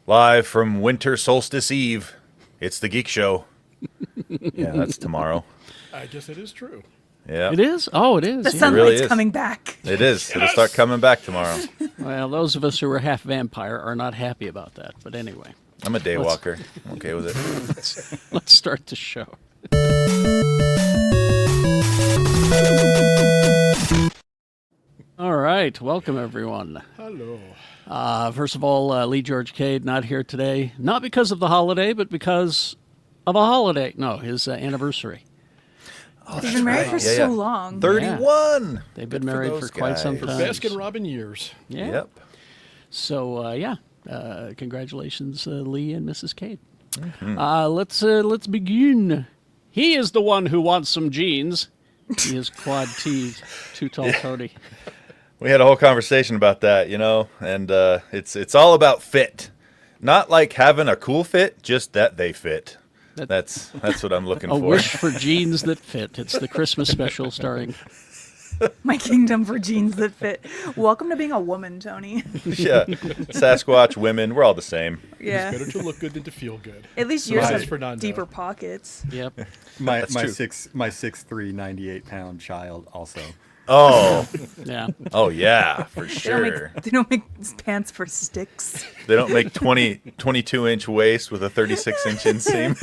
Live from Winter Solstice Eve, it's the Geek Show. Yeah, that's tomorrow. I guess it is true. Yeah, It is? Oh, it is. The yeah. sunlight's really is. coming back. it is. It'll start coming back tomorrow. Well, those of us who are half vampire are not happy about that. But anyway, I'm a day walker. I'm okay with it. let's start the show. All right. Welcome, everyone. Hello. First of all, Lee George Cade not here today. Not because of the holiday, but because of a holiday. No, his anniversary. They've been married for so long. 31. They've been Good for married those for quite some guys. time. Baskin-Robin years. Yeah. Yep. So, congratulations, Lee and Mrs. Cade. Let's begin. He is the one who wants some jeans. He is quad T, too tall Tony. We had a whole conversation about that, and it's all about fit. Not like having a cool fit, just that they fit. That's what I'm looking A for. wish for jeans that fit. It's the Christmas special starring. My kingdom for jeans that fit. Welcome to being a woman, Tony. Yeah, Sasquatch, women, we're all the same. Yeah. Better to look good than to feel good. At least yours Surprise, have Fernando. deeper pockets. Yep. My That's true. 6'3", 98-pound child also. Oh, Yeah. oh yeah, for They don't sure. make, they don't make pants for sticks. They don't make 22-inch waist with a 36-inch inseam.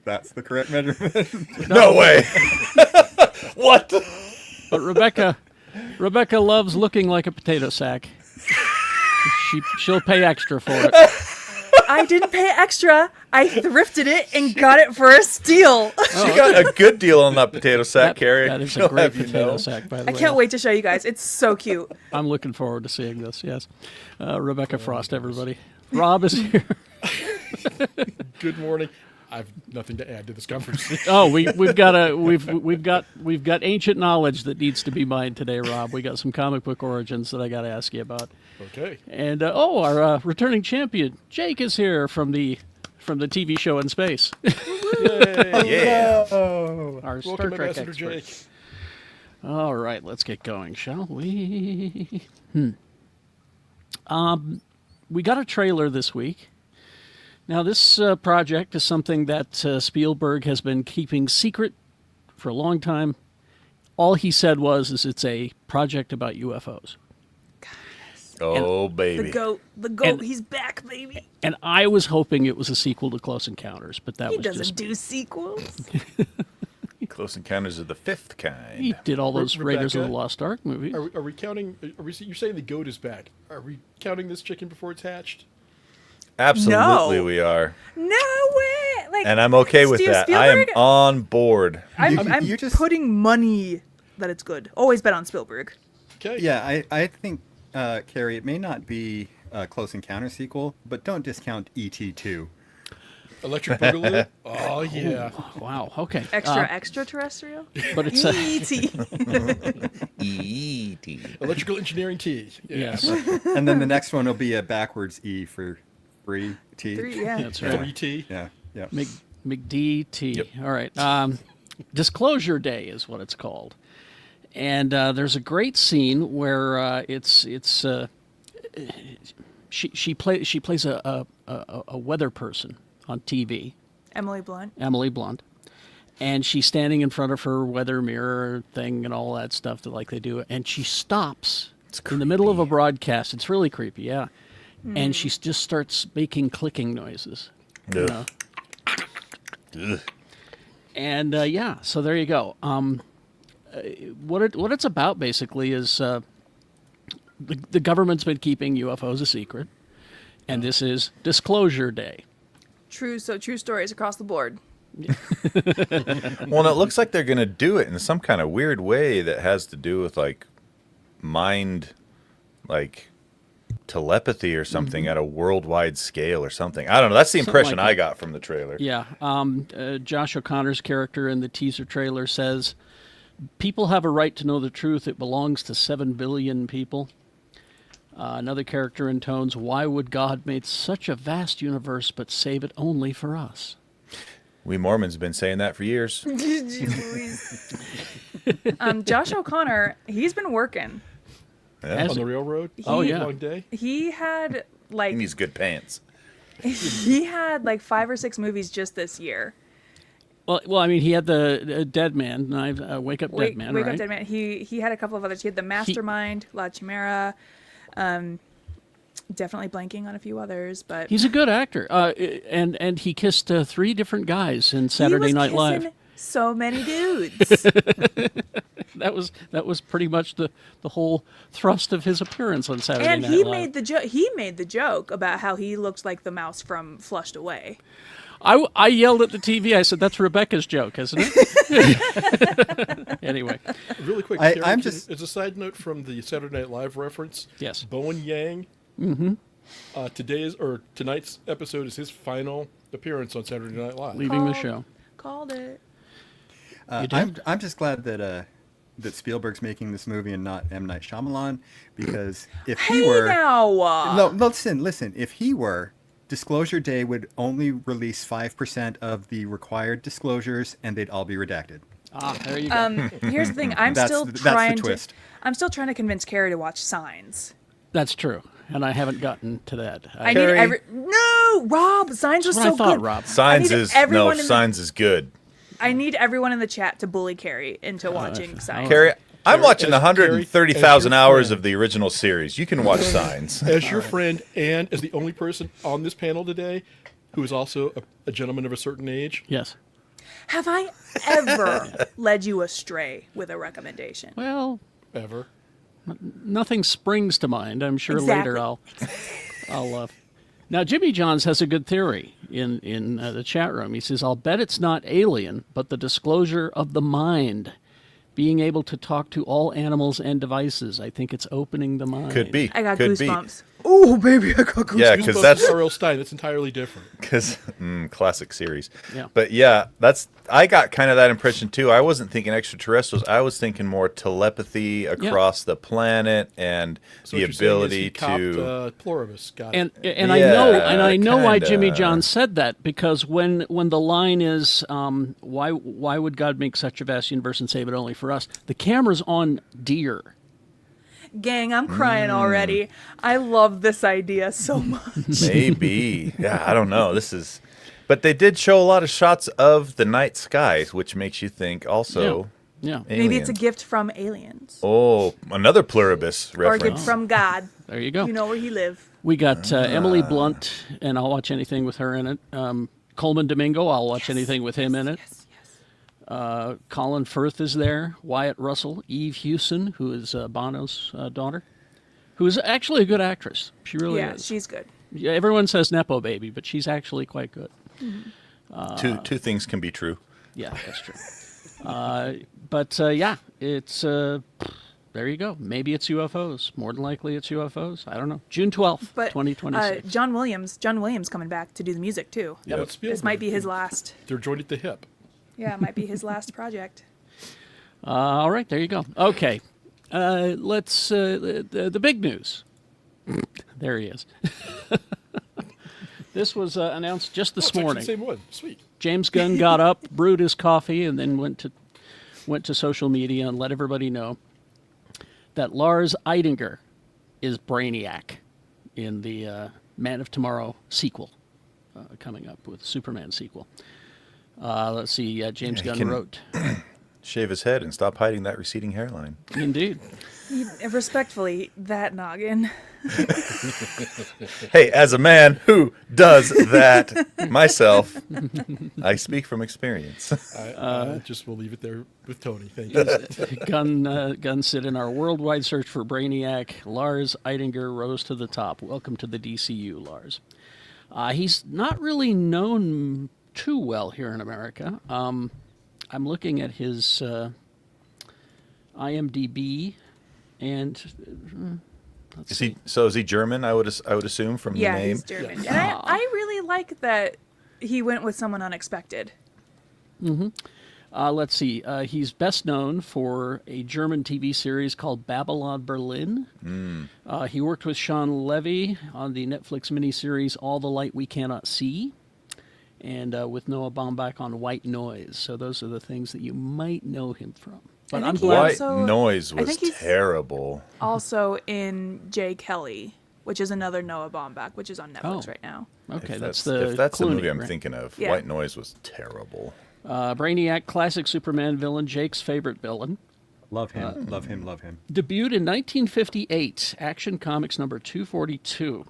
That's the correct measurement. No way. What? But Rebecca loves looking like a potato sack. She'll pay extra for it. I didn't pay extra. I thrifted it and got it for a steal. She got a good deal on that potato sack, Carrie. That is She'll a great have you potato know. sack, by the I way. can't wait to show you guys. It's so cute. I'm looking forward to seeing this, yes. Rebecca Frost, everybody. Rob is here. Good morning. I've nothing to add to this conversation. Oh, we've got ancient knowledge that needs to be mined today, Rob. We got some comic book origins that I got to ask you about. Okay. And our returning champion Jake is here from the TV show in space. Yeah. Our Star Welcome, Trek Ambassador expert. Jake. All right, let's get going, shall we? We got a trailer this week. Now, this project is something that Spielberg has been keeping secret for a long time. All he said is it's a project about UFOs. Oh, baby. The goat, he's back, baby. And I was hoping it was a sequel to Close Encounters, but that He was doesn't just do sequels. Close Encounters of the Fifth Kind. he did all those Raiders of the Rebecca, Lost Ark movies. Are we counting? You're saying the goat is back? Are we counting this chicken before it's hatched? Absolutely, No. we are. No way. Like, And I'm okay with Steve that. I am Spielberg? on board. I'm You just- putting money that it's good. Always bet on Spielberg. Okay. Yeah, I think, Carrie, it may not be a Close Encounter sequel, but don't discount E.T. 2. Electric Boogaloo. Oh yeah. Wow, okay. Extraterrestrial? But it's E.T. E.T. Electrical engineering T. yes, And then the next one will be a backwards E for free T. Yeah. that's right. 3T. Yeah, yeah. McDT. Yep. All right. Disclosure Day is what it's called, and there's a great scene where she plays a weather person on TV, Emily Blunt. Emily Blunt, and she's standing in front of her weather mirror thing and all that stuff that like they do, and she stops in the middle of a broadcast. It's really creepy, yeah, and she just starts making clicking noises. You know? Ugh. And so there you go. What it's about basically is the government's been keeping UFOs a secret, and this is Disclosure Day. True stories across the board. Well, and it looks like they're going to do it in some kind of weird way that has to do with, like, mind, like, telepathy or something at a worldwide scale or something. I don't know. That's the Something impression like I that. got from the trailer. Yeah. Josh O'Connor's character in the teaser trailer says, "People have a right to know the truth. It belongs to 7 billion people." Another character intones, "Why would God make such a vast universe but save it only for us?" We Mormons have been saying that for years. Josh O'Connor, he's been working. Yeah. Has On it? the railroad. Oh, yeah. Long day. He had He like needs good pants. he had like 5 or 6 movies just this year. Well, I mean, he had the Dead Man, Wake Up Dead Man, Wake right? Up Dead Man. He had a couple of others. He had The Mastermind, La Chimera. Definitely blanking on a few others, but He's a good actor, and he kissed 3 different guys in he Saturday was Night Live. kissing so many dudes. That was pretty much the whole thrust of his appearance on Saturday And Night he Live. made the joke about how he looks like the mouse from Flushed Away. I yelled at the TV. I said, "That's Rebecca's joke, isn't it?" Anyway, Really quick, I'm Carrie, just- as a side note from the Saturday Night Live reference. Yes. Bowen Yang. Tonight's episode is his final appearance on Saturday Night Live. leaving the show. Called it. You did? I'm just glad that Spielberg's making this movie and not M. Night Shyamalan, because if he Hey were now. no, listen, if he were, Disclosure Day would only release 5% of the required disclosures, and they'd all be redacted. There you go. Here's the thing. I'm That's still the trying twist. I'm still trying to convince Carrie to watch Signs. That's true, and I haven't gotten to that. I need Carrie? No, Rob. Signs was That's so what I thought, good. Rob. Signs need is everyone no. in the- Signs is good. I need everyone in the chat to bully Carrie into watching Signs. Carrie, I'm Carrie, watching as- 130,000 Carrie, as your hours friend. of the original series. You can watch Signs. As your friend and as the only person on this panel today who is also a gentleman of a certain age, Yes. Have I ever led you astray with a recommendation? Well, ever. nothing springs to mind. I'm sure Exactly. later I'll. Now Jimmy Johns has a good theory in the chat room. He says, "I'll bet it's not alien, but the disclosure of the mind, being able to talk to all animals and devices. I think it's opening the mind." Could be. I got Could goosebumps. Oh, baby, I got goosebumps. Yeah, because Goosebumps that's is R.L. Stein. That's entirely different. classic series. Yeah. But yeah, I got kind of that impression too. I wasn't thinking extraterrestrials. I was thinking more telepathy across the planet and So the what you're saying is ability he copped, to. Pluribus. Got And it. I know why kinda. Jimmy Johns said that, because when the line is why would God make such a vast universe and save it only for us? The camera's on deer. Gang, I'm crying already. I love this idea so much. Maybe. Yeah, I don't know. But they did show a lot of shots of the night skies, which makes you think also. Yeah. Maybe it's a aliens. gift from aliens. Oh, another pluribus Or a reference. gift from God. There you go. You know where he live. We got Emily Blunt, and I'll watch anything with her in it. Coleman Domingo, I'll watch anything with him in it. Yes. Colin Firth is there. Wyatt Russell, Eve Hewson, who is Bono's daughter, who is actually a good actress. She really Yeah, is. she's good. Yeah, everyone says Nepo baby, but she's actually quite good. Two things can be true. Yeah, that's true. But yeah, it's there you go. Maybe it's UFOs. More than likely, it's UFOs. I don't know. June 12th, But 2026. John Williams coming back to do the music too. Yeah, but Spielberg, This might be his last. They're joined at the hip. Yeah, it might be his last project. All right, there you go. Okay, let's the big news. There he is. This was announced just this It's actually morning. the same one. Sweet. James Gunn got up, brewed his coffee, and then went to social media and let everybody know that Lars Eidinger is Brainiac in the Man of Tomorrow sequel coming up with Superman sequel. Let's see. James Yeah, he Gunn can- wrote. Shave his head and stop hiding that receding hairline. Indeed. Respectfully, that noggin. Hey, as a man who does that myself, I speak from experience. I just will leave it there with Tony. Thank you. Gunn said, in our worldwide search for Brainiac, Lars Eidinger rose to the top. Welcome to the DCU, Lars. He's not really known too well here in America. I'm looking at his IMDb, and let's Is see. he? So is he German? I would assume from Yeah, the name. he's German. And I really like that he went with someone unexpected. Let's see. He's best known for a German TV series called Babylon Berlin. He worked with Sean Levy on the Netflix miniseries All the Light We Cannot See, and with Noah Baumbach on White Noise. So those are the things that you might know him from. But I I'm think he glad. White also- Noise I was think he's- terrible. Also in Jay Kelly. which is another Noah Baumbach, which is on Netflix Oh. right now. Okay, If that's the if that's the Clooney, movie I'm right? thinking of. Yeah. White Noise was terrible. Brainiac, classic Superman villain, Jake's favorite villain. Love him. Love him. Love him. Debuted in 1958, Action Comics number 242.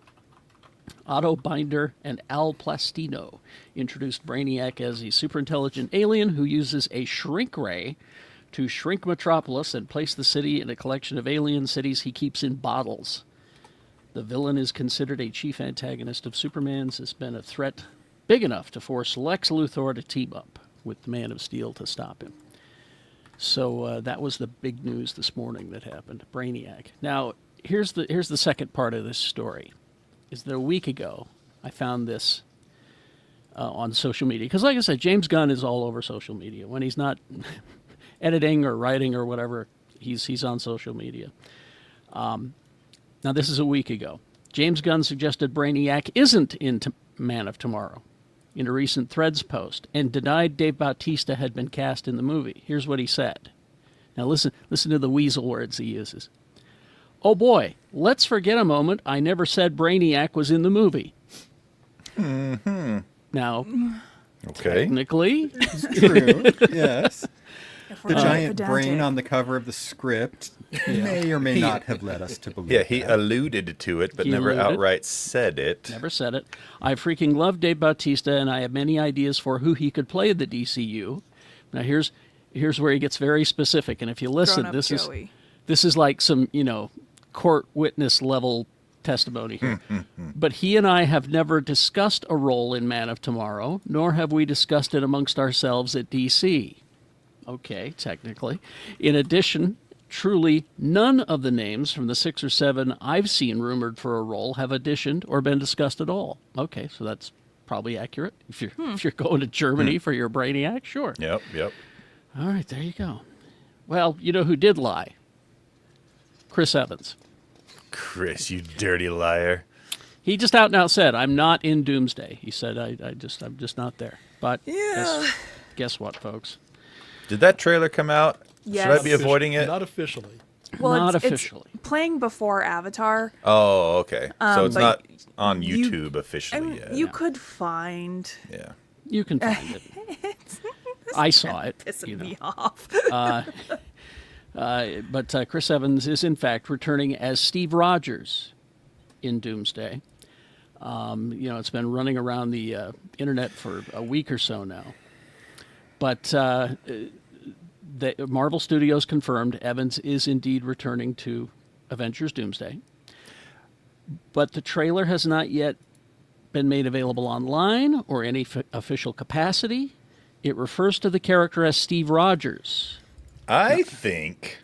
Otto Binder and Al Plastino introduced Brainiac as a superintelligent alien who uses a shrink ray to shrink Metropolis and place the city in a collection of alien cities he keeps in bottles. The villain is considered a chief antagonist of Superman's, has been a threat big enough to force Lex Luthor to team up with the Man of Steel to stop him. So that was the big news this morning that happened, Brainiac. Now, here's the second part of this story. Is that a week ago, I found this on social media. Because like I said, James Gunn is all over social media. When he's not editing or writing or whatever, he's on social media. Now, this is a week ago. James Gunn suggested Brainiac isn't in Man of Tomorrow in a recent Threads post and denied Dave Bautista had been cast in the movie. Here's what he said. Now, listen to the weasel words he uses. Oh boy, let's forget a moment. I never said Brainiac was in the movie. Mm-hmm. Now, Okay. technically, True. Yes. If The we're giant pedantic. brain on the cover of the script may or may not have led us to believe. Yeah, he that. alluded to it, but He never alluded. outright said it. never said it. I freaking love Dave Bautista, and I have many ideas for who he could play the DCU. Now, here's where he gets very specific, and if you listen, Grown-up Joey. this is like some court witness level testimony here. But he and I have never discussed a role in Man of Tomorrow, nor have we discussed it amongst ourselves at DC. Okay, technically. In addition, truly none of the names from the 6 or 7 I've seen rumored for a role have auditioned or been discussed at all. Okay, so that's probably accurate. If you're going to Germany for your Brainiac, sure. Yep. All right, there you go. Well, you know who did lie? Chris Evans. Chris, you dirty liar. He just out and out said, "I'm not in Doomsday." He said, I'm just not there." But guess what, folks? Did that trailer come out? Yes. Should I be avoiding it? Not officially. Well, Not it's officially. playing before Avatar. Oh, okay. So it's but not on you- YouTube officially yet. You could find Yeah. You can find it. I saw it. pissing me off. But Chris Evans is in fact returning as Steve Rogers in Doomsday. It's been running around the internet for a week or so now. But the Marvel Studios confirmed Evans is indeed returning to Avengers Doomsday. But the trailer has not yet been made available online or any official capacity. It refers to the character as Steve Rogers. I think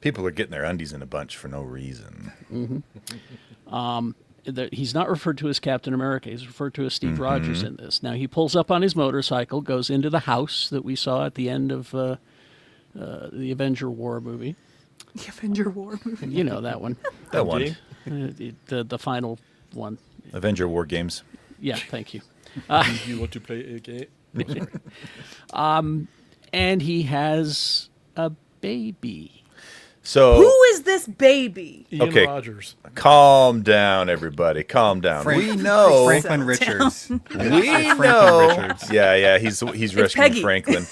people are getting their undies in a bunch for no reason. He's not referred to as Captain America. He's referred to as Steve Rogers in this. Now, he pulls up on his motorcycle, goes into the house that we saw at the end of the Avenger War movie. The Avenger War movie. You know that one. That one. Game? The final one. Avenger War Games. Yeah, thank you. You want to play a game? And he has a baby. So Who is this baby? Ian Okay. Rogers. calm down, everybody. Calm down. we know. Franklin Settle Richards. We Franklin know. Richards. Yeah. He's rescuing Peggy. Franklin.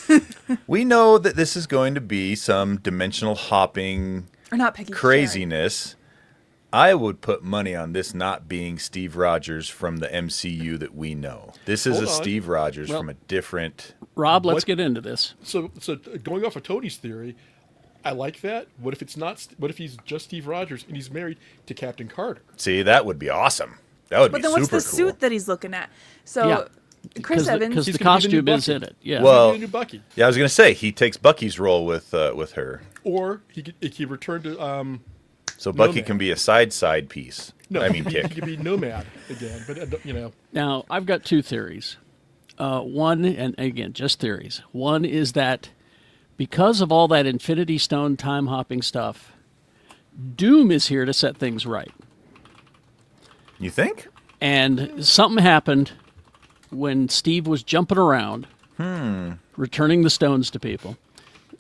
We know that this is going to be some dimensional hopping Or not Peggy. craziness. I would put money on this not being Steve Rogers from the MCU that we know. This is Hold a on. Steve Rogers Well- from a different. Rob, let's What? get into this. So going off of Tony's theory, I like that. What if it's not? What if he's just Steve Rogers and he's married to Captain Carter? See, that would be awesome. That would But be then what's super the cool. suit that he's looking at? So Yeah. Chris Evans. Because He's the gonna be the new costume is Bucky. in it. Yeah. Well- He's the new Bucky, Yeah, I was gonna say he takes Bucky's role with her, or he could return to so Bucky Nomad. can be a side piece. no, I mean he kick. could be Nomad again. But Now, I've got two theories. One, and again, just theories. One is that because of all that Infinity Stone time hopping stuff, Doom is here to set things right. You think? And something happened when Steve was jumping around, returning the stones to people,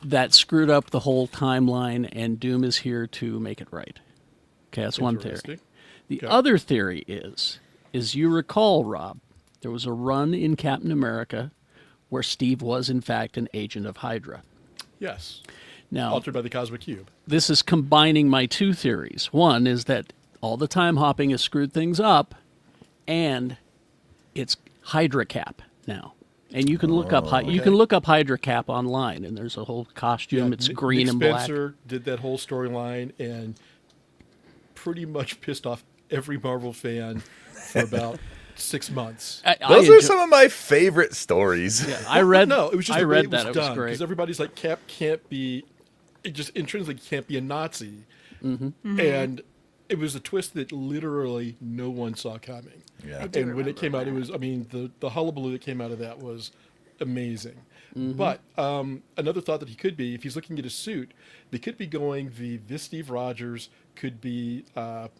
that screwed up the whole timeline, and Doom is here to make it right. Okay, that's one theory. Interesting. The Okay. other theory is you recall, Rob, there was a run in Captain America where Steve was, in fact, an agent of Hydra. Yes. Now, Altered by the Cosmic Cube. this is combining my two theories. One is that all the time hopping has screwed things up, and it's Hydra Cap now. And you can look up you can look up Hydra Cap online, and there's a whole costume. Yeah, it's Nick- green Nick and black. Spencer did that whole storyline and pretty much pissed off every Marvel fan for about 6 months. Those are some of my favorite stories. I read. No, it was just I the way read it that. was It was done great. because everybody's like Cap can't be, it just intrinsically can't be a Nazi, Mm-hmm. and it was a twist that literally no one saw coming. Yeah. I do And when it remember came out, it that. was, I mean, the hullabaloo that came out of that was amazing. Mm-hmm. But another thought that he could be, if he's looking at a suit, they could be going this Steve Rogers could be, what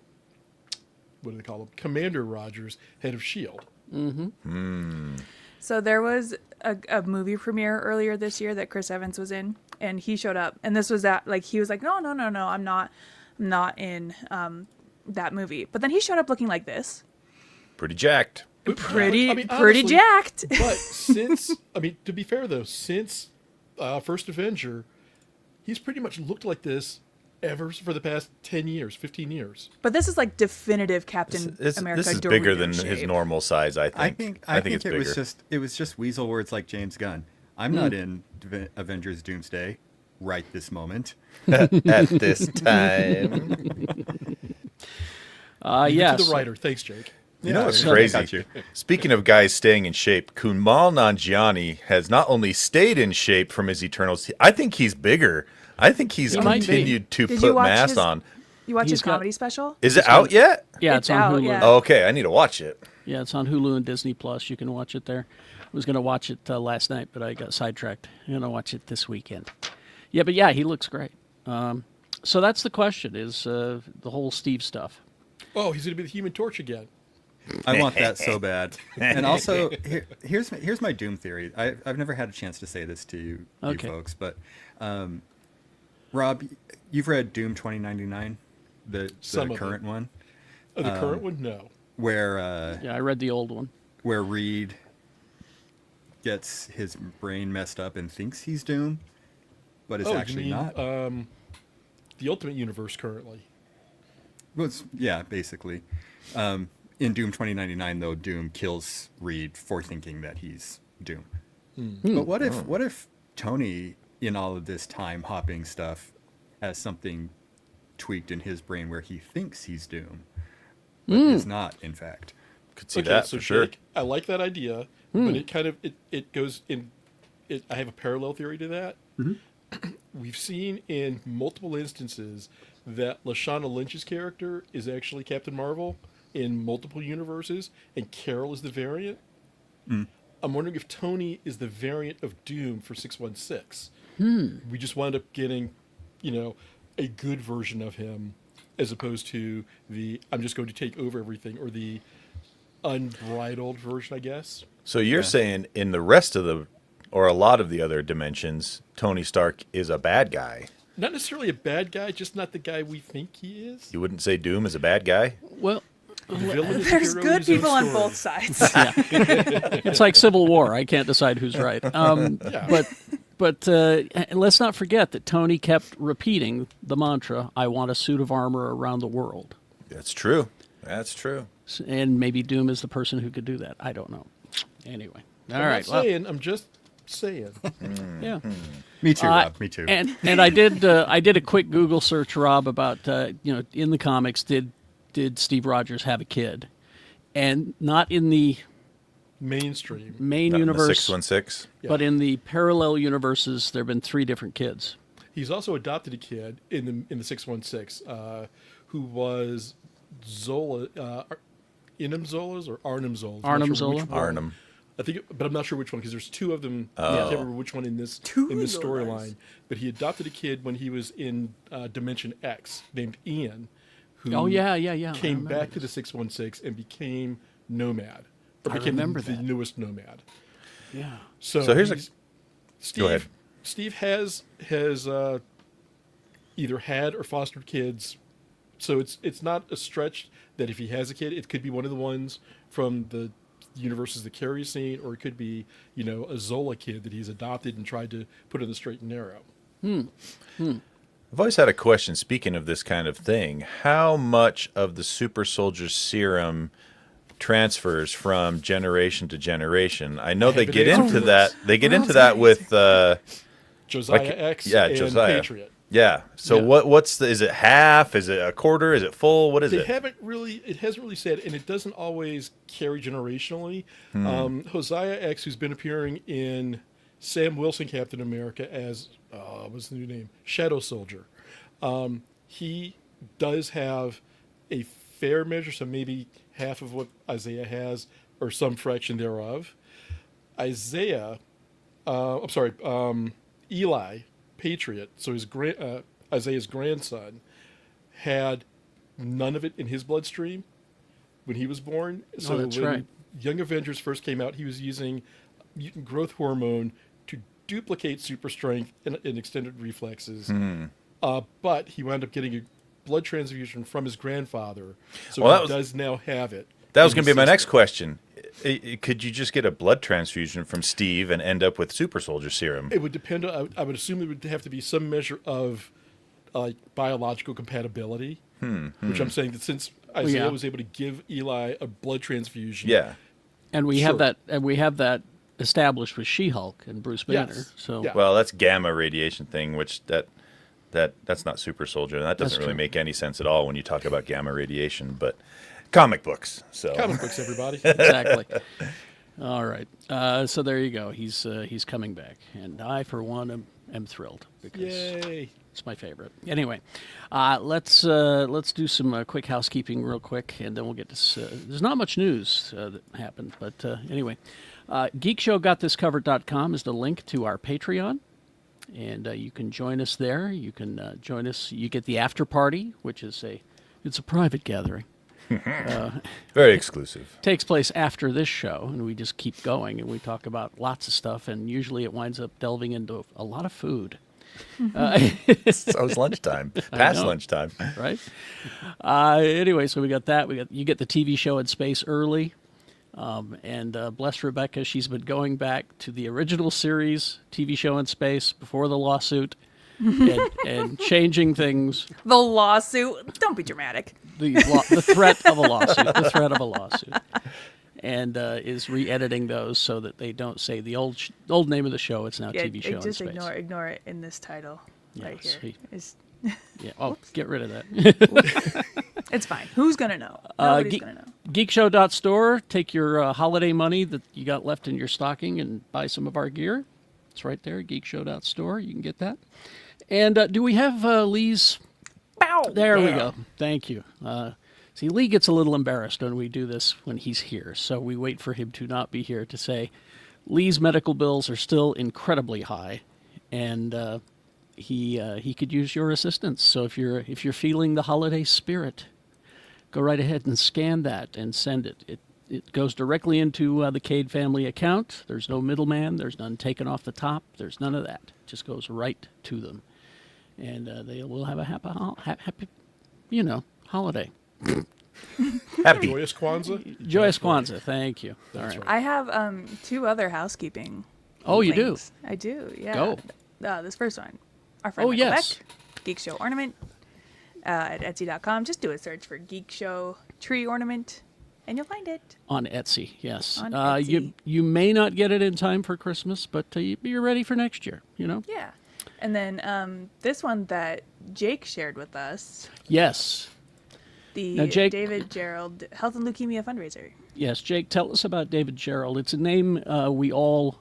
do they call him? Commander Rogers, head of S.H.I.E.L.D. So there was a movie premiere earlier this year that Chris Evans was in, and he showed up, and this was that like he was like, no, I'm not in that movie. But then he showed up looking like this, Pretty jacked. pretty I mean, pretty honestly, jacked. But since, I mean, to be fair though, since First Avenger, he's pretty much looked like this ever for the past 10 years, 15 years. But this is like definitive Captain America. This is bigger Dorito than his shape. normal size, I think. I think it's it bigger. was just weasel words like James Gunn. I'm not in Avengers Doomsday right this moment. At this time. Leave it Yes. to the writer. Thanks, Jake. You know what's I crazy? got you. Speaking of guys staying in shape, Kumail Nanjiani has not only stayed in shape from his Eternals, I think he's bigger. I think he's He might be. continued to Did you put watch mass his- on. You watch He's his got- comedy special? Is it out yet? Yeah, It's it's on out, Hulu. yeah. Oh, okay, I need to watch it. Yeah, it's on Hulu and Disney Plus. You can watch it there. I was going to watch it last night, but I got sidetracked. I'm going to watch it this weekend. Yeah, but yeah, he looks great. So that's the question: is the whole Steve stuff? Oh, he's going to be the Human Torch again. I want that so bad. And also, here's my Doom theory. I've never had a chance to say this to you Okay. folks, but Rob, you've read Doom 2099, the Some of it. current one, Oh, the current one? No. where Yeah, I read the old one. where Reed gets his brain messed up and thinks he's Doom, but is Oh, actually you mean not. the Ultimate Universe currently? Well, yeah, basically. In Doom 2099, though, Doom kills Reed for thinking that he's Doom. But what if Tony, in all of this time hopping stuff, has something tweaked in his brain where he thinks he's Doom, but is not, in fact? Could see that so for sure. Jake, I like that idea, but it kind of it goes in. I have a parallel theory to that. We've seen in multiple instances that Lashana Lynch's character is actually Captain Marvel in multiple universes, and Carol is the variant. I'm wondering if Tony is the variant of Doom for 616. We just wound up getting, a good version of him, as opposed to the I'm just going to take over everything, or the unbridled version, I guess. So you're saying in the rest of the, or a lot of the other dimensions, Tony Stark is a bad guy. Not necessarily a bad guy, just not the guy we think he is. You wouldn't say Doom is a bad guy? Well, The villain is a There's hero in good his own people on story. both sides. it's like Civil War. I can't decide who's right. Yeah. But let's not forget that Tony kept repeating the mantra, "I want a suit of armor around the world." That's true. That's true. And maybe Doom is the person who could do that. I don't know. Anyway, all I'm right. not saying, I'm just saying. Yeah. Me too, Rob. Me too. And I did a quick Google search, Rob, about in the comics, did Steve Rogers have a kid? And not in the Mainstream. main Not in the universe, 616. but in the parallel universes, there have been 3 different kids. He's also adopted a kid in the 616 who was Zola, Inam Zola's or Arnim Zola's. I'm not Arnim sure which Zola? one. Arnhem. I think, but I'm not sure which one because there's 2 of them. I can't remember which one in this Zolas. storyline. But he adopted a kid when he was in Dimension X named Ian, who Oh yeah. I came remember back to this. the 616 and became Nomad, or I became remember the that. newest Nomad. Yeah. So here's he's- Steve. Go ahead. Steve has either had or fostered kids So it's not a stretch that if he has a kid, it could be one of the ones from the universes that Carrie's seen, or it could be, a Zola kid that he's adopted and tried to put in the straight and narrow. I've always had a question, speaking of this kind of thing. How much of the super soldier serum transfers from generation to generation? I know they get into that. They get into that with Josiah X and Josiah. Patriot. Yeah. So Yeah. what's is it half? Is it a quarter? Is it full? What is It it? hasn't really said, and it doesn't always carry generationally. Hosea X, who's been appearing in Sam Wilson Captain America as, what's the new name? Shadow Soldier. He does have a fair measure, so maybe half of what Isaiah has, or some fraction thereof. Eli, Patriot, so Isaiah's grandson, had none of it in his bloodstream when he was born. So that's when right. Young Avengers first came out, he was using mutant growth hormone to duplicate super strength and extended reflexes. But he wound up getting a blood transfusion from his grandfather, so he does now have it. That was going in to be his my next system. question. Could you just get a blood transfusion from Steve and end up with super soldier serum? It would depend on, I would assume there would have to be some measure of biological compatibility, which I'm saying that since Isaiah yeah. was able to give Eli a blood transfusion, Yeah. And we Sure. have that established with She-Hulk and Bruce Banner. Yes. So Yeah. Well, that's gamma radiation thing, which that's not super soldier. That doesn't That's really true. make any sense at all when you talk about gamma radiation. But comic books. So comic books, everybody. exactly. All right. So there you go. He's coming back, and I, for one, am thrilled because Yay! it's my favorite. Anyway, let's do some quick housekeeping real quick, and then we'll get to. There's not much news that happened, but anyway, GeekShowGotThisCovered.com is the link to our Patreon. And you can join us there. You can join us. You get the after party, which is it's a private gathering. very exclusive. Takes place after this show, and we just keep going, and we talk about lots of stuff, and usually it winds up delving into a lot of food. So it's lunchtime, past know. lunchtime. Right? Anyway, so we got that. You get the TV show in space early. And bless Rebecca, she's been going back to the original series, TV show in space, before the lawsuit, and changing things. The lawsuit. Don't be dramatic. The threat of a lawsuit. The threat of a lawsuit. And is re-editing those so that they don't say the old name of the show. It's now TV show in Just space. ignore it in this title right Yes, here. It's, Yeah. Oh, get rid of that. it's fine. Who's gonna know? Nobody's gonna know. Geekshow.store. Take your holiday money that you got left in your stocking and buy some of our gear. It's right there, Geekshow.store. You can get that. And do we have Lee's? Bow. There we go. Thank you. See, Lee gets a little embarrassed when we do this when he's here, so we wait for him to not be here to say Lee's medical bills are still incredibly high, and he could use your assistance. So if you're feeling the holiday spirit, go right ahead and scan that and send it. It goes directly into the Cade family account. There's no middleman. There's none taken off the top. There's none of that. It just goes right to them, and they will have a happy holiday. Happy. Joyous Kwanzaa. Joyous Kwanzaa. Thank you. All right. I have two other housekeeping. Oh, you do? things. I do. Yeah. Go. This first one. Our friend Oh, Michael yes. Beck, Geek Show Ornament at Etsy.com. Just do a search for Geek Show Tree Ornament, and you'll find it. On Etsy, yes. On Etsy. You may not get it in time for Christmas, but you're ready for next year, you know? Yeah. And then this one that Jake shared with us, Yes. the Now, Jake- David Gerald Health and Leukemia fundraiser. Yes, Jake, tell us about David Gerald. It's a name we all,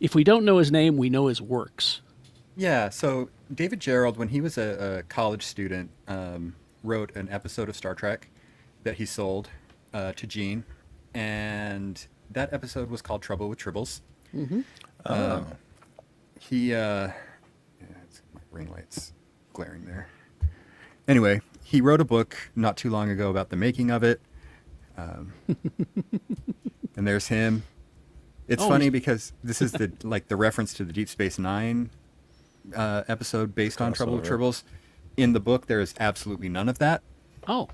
if we don't know his name, we know his works. Yeah, so David Gerald, when he was a college student, wrote an episode of Star Trek that he sold to Gene, and that episode was called Trouble with Tribbles. Mm-hmm. My ring light's glaring there. Anyway, he wrote a book not too long ago about the making of it, and there's him. It's Oh, funny he's- because this is the reference to the Deep Space Nine episode based on Trouble with Crossover. Tribbles, In the book, there is absolutely none of that, Oh,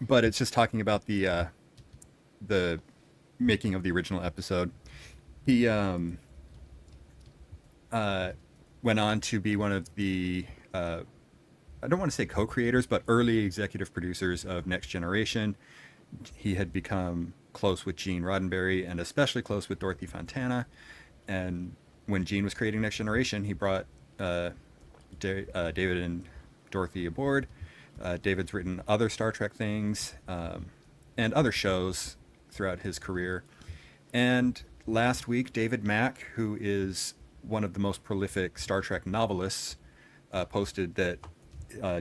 but it's just talking about the making of the original episode. He went on to be one of the I don't want to say co-creators, but early executive producers of Next Generation. He had become close with Gene Roddenberry and especially close with Dorothy Fontana. And when Gene was creating Next Generation, he brought David and Dorothy aboard. David's written other Star Trek things and other shows throughout his career. And last week, David Mack, who is one of the most prolific Star Trek novelists, posted that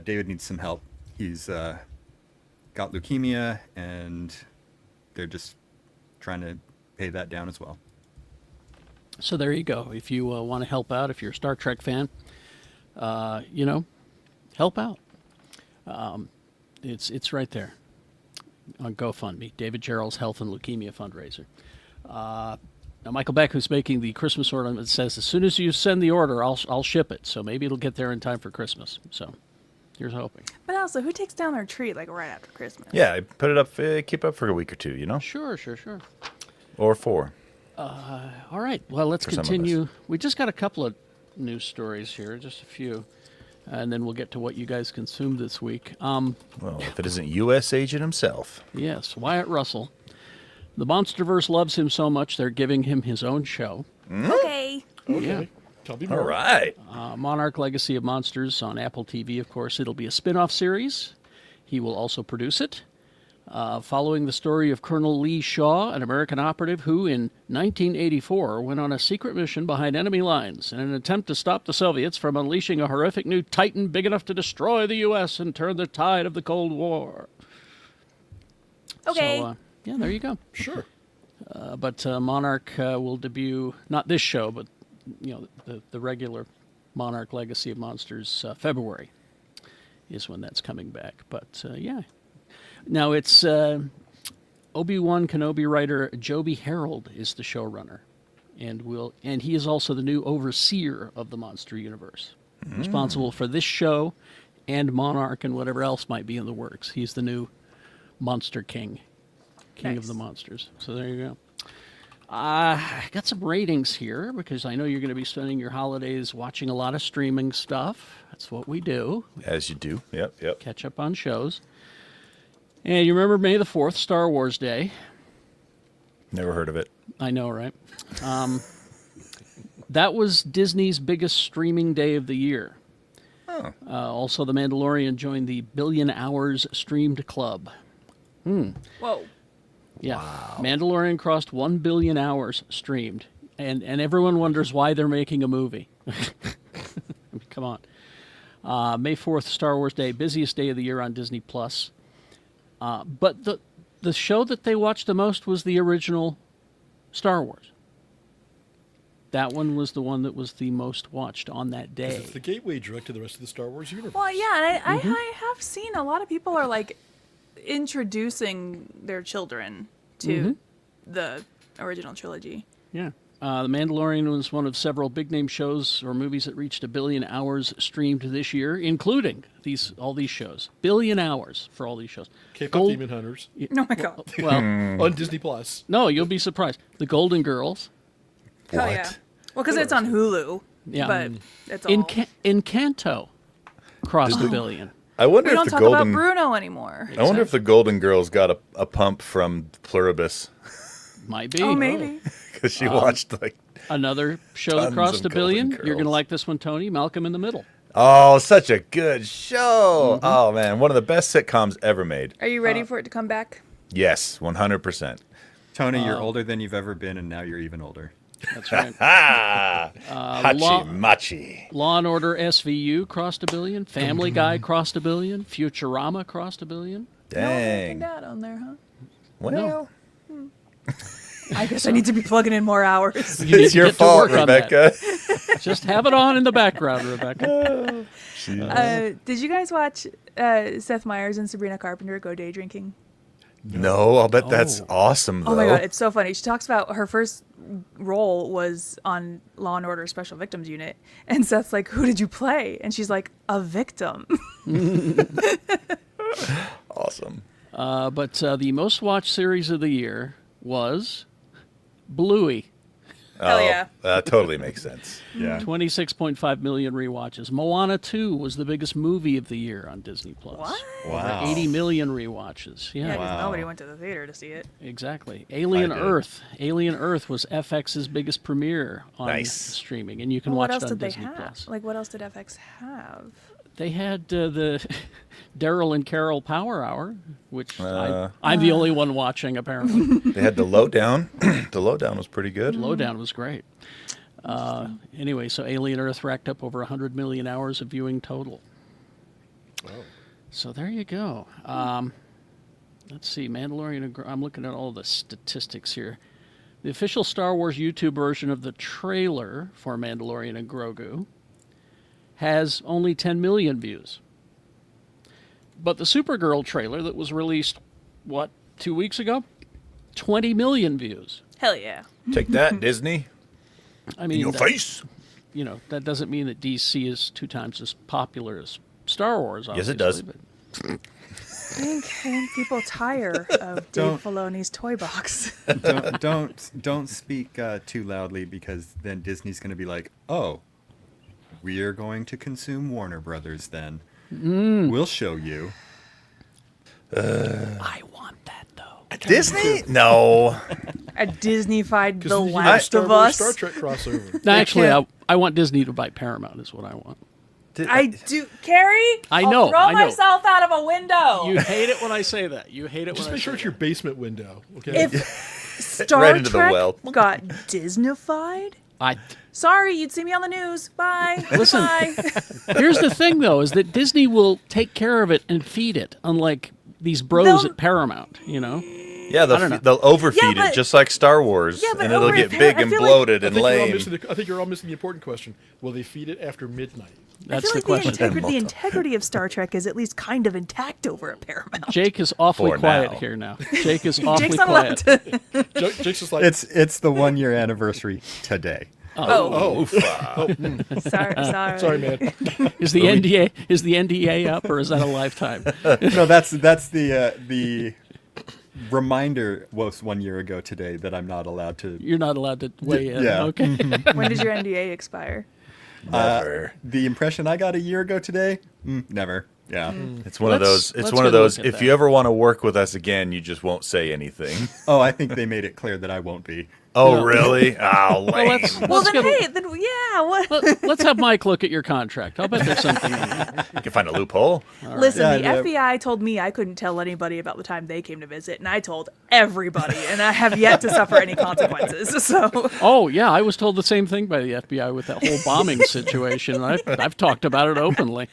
David needs some help. He's got leukemia, and they're just trying to pay that down as well. so there you go. If you want to help out, if you're a Star Trek fan, help out. It's right there on GoFundMe. David Gerald's Health and Leukemia Fundraiser. Now, Michael Beck, who's making the Christmas ornament, says as soon as you send the order, I'll ship it. So maybe it'll get there in time for Christmas. So here's hoping. But also, who takes down their tree like right after Christmas? Yeah, put it up, keep it up for a week or two, Sure. or 4. All right. Well, let's For some of continue. We just got a couple of news stories here, just a few, and then we'll get to what you guys consumed this week. Well, if it isn't U.S. agent himself. Yes, Wyatt Russell. The Monsterverse loves him so much they're giving him his own show. Okay. Okay. Yeah. Tell me more. All right. Monarch Legacy of Monsters on Apple TV, of course. It'll be a spin-off series. He will also produce it. Following the story of Colonel Lee Shaw, an American operative who, in 1984, went on a secret mission behind enemy lines in an attempt to stop the Soviets from unleashing a horrific new Titan big enough to destroy the U.S. and turn the tide of the Cold War. Okay. So, yeah, there you go. Sure. But Monarch will debut, not this show, but the regular Monarch Legacy of Monsters, February is when that's coming back. But yeah. Now it's Obi-Wan Kenobi writer Joby Harold is the showrunner, and he is also the new overseer of the monster universe, responsible for this show and Monarch and whatever else might be in the works. He's the new Monster King of Nice. the monsters. So there you go. I got some ratings here because I know you're going to be spending your holidays watching a lot of streaming stuff. That's what we do. As you do. Yep. Catch up on shows. And you remember May the 4th, Star Wars Day. Never heard of it. I know, right? That was Disney's biggest streaming day of the year. Oh. Also, The Mandalorian joined the Billion Hours Streamed Club. Whoa. Yeah. Wow. Mandalorian crossed 1 billion hours streamed. And everyone wonders why they're making a movie. I mean, come on. May 4th, Star Wars Day, busiest day of the year on Disney+. But the show that they watched the most was the original Star Wars. That one was the one that was the most watched on that 'Cause day. it's the gateway drug to the rest of the Star Wars universe. Well, yeah, and I have seen a lot of people are like introducing their children to the original trilogy. Yeah. The Mandalorian was one of several big-name shows or movies that reached 1 billion hours streamed this year, including all these shows. 1 billion hours for all these shows. K-pop Demon Hunters Oh my god. Well, on Disney Plus. no, you'll be surprised. The Golden Girls. Hell yeah. Well, because it's on Hulu. Yeah. But it's all. Encanto crossed 1 billion. I wonder We if don't the talk Golden. about Bruno anymore. I wonder if the Golden Girls got a pump from Pluribus Might be. Oh, maybe. because she watched like. Another show that Tons crossed of 1 billion. Golden You're going to Girls. like this one, Tony. Malcolm in the Middle. Oh, such a good show! Oh man, one of the best sitcoms ever made. Are you ready for it to come back? Yes, 100%. Tony, you're older than you've ever been, and now you're even older. That's right. Hachi Machi. Law and Order SVU crossed 1 billion. Family Guy crossed 1 billion. Futurama crossed 1 billion. No American Dang. Dad on there, huh? Well, I guess I need to be plugging in more hours. You need it's to your get to fault, work on that. Rebecca. Just have it on in the background, Rebecca. Did you guys watch Seth Meyers and Sabrina Carpenter go day drinking? No, I'll bet that's awesome though. Oh my god, it's so funny. She talks about her first role was on Law and Order Special Victims Unit. And Seth's like, who did you play? And she's like, a victim. Awesome. But the most watched series of the year was Bluey. Hell yeah. That totally makes sense. Yeah. 26.5 million rewatches. Moana 2 was the biggest movie of the year on Disney Plus. What? Wow. 80 million rewatches. Yeah, Yeah, because Wow. nobody went to the theater to see it. exactly. Alien I did. Earth. Alien Earth was FX's biggest premiere on Nice. streaming, and you can Well, watch what else it on did they Disney have? Plus. Like, what else did FX have? They had the Daryl and Carol Power Hour, which Uh. I'm the only one watching, apparently. They had the lowdown. The lowdown was pretty good. Lowdown was great. Anyway, so Alien Earth racked up over 100 million hours of viewing total. Oh. So there you go. Let's see, Mandalorian. I'm looking at all the statistics here. The official Star Wars YouTube version of the trailer for Mandalorian and Grogu has only 10 million views. But the Supergirl trailer that was released, 2 weeks ago? 20 million views. Hell yeah. Take that, Disney. I In mean, your face. you know, that doesn't mean that DC is 2 times as popular as Star Wars, Yes, obviously. it does. But I think people tire of Don't- Dave Filoni's toy box. don't speak too loudly, because then Disney's going to be like, oh, we are going to consume Warner Brothers then. We'll show you. I want that, though. Disney? No. A Disney-fied Because The you have Last Star of Wars, Us. Star Trek crossover. No, actually, can't- I want Disney to buy Paramount is what I want. I do, Carrie. I I'll know, throw I know. myself out of a window. You hate it when I say that. You hate it Just when I make sure say it's your that. basement window. Okay. If Star Right into the Trek well. got Disneyfied, I sorry, you'd see me on the news. Bye. Listen. Bye. Here's the thing, though, is that Disney will take care of it and feed it, unlike these bros They'll- at Paramount, you know? Yeah, I don't know. they'll overfeed Yeah, it but- just like Star Wars, Yeah, but and it'll over get at big I and feel like- bloated I and think, lame. I think you're all missing the important question. Will they feed it after midnight? I That's feel the like question. the integrity of Star Trek is at least kind of intact over at Paramount. Jake is awfully For quiet now. here now. Jake is awfully Jake's not allowed quiet. to. Jake's just like, It's the 1 year anniversary today. Oh, Oofa. sorry. sorry, man. Is the NDA up, or is that a lifetime? No, that's the reminder was 1 year ago today that I'm not allowed to. You're not allowed to weigh in. Yeah. Okay. When does your NDA expire? Never. The impression I got a year ago today, never. Yeah. It's one of Let's- those. It's let's one of get a those. look at If that. you ever want to work with us again, you just won't say anything. Oh, I think they made it clear that I won't be. Oh, No. really? Oh, lame. let's- Well, then, get a- hey, then yeah. What? Let's have Mike look at your contract. I'll bet there's something in there. You can find a loophole. Listen, Yeah, the yeah. FBI told me I couldn't tell anybody about the time they came to visit, and I told everybody, and I have yet to suffer any consequences. So, Oh, yeah, I was told the same thing by the FBI with that whole bombing situation. I've talked about it openly.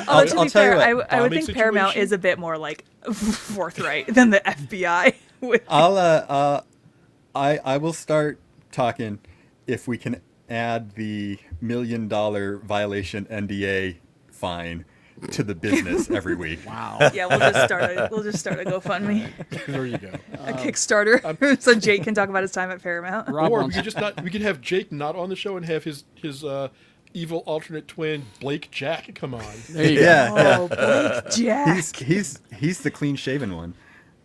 although to I'll be tell you fair, what, I would bombing think Paramount situation? is a bit more like forthright than the FBI. With I will start talking if we can add the $1 million violation NDA fine to the business every week. Wow. yeah, we'll just start a GoFundMe, There you go. a Kickstarter, so Jake can talk about his time at Paramount. Rob Or we wants- could just not. We could have Jake not on the show and have his evil alternate twin Blake Jack come on. There you go. Yeah, Oh, Blake Jack. he's the clean shaven one.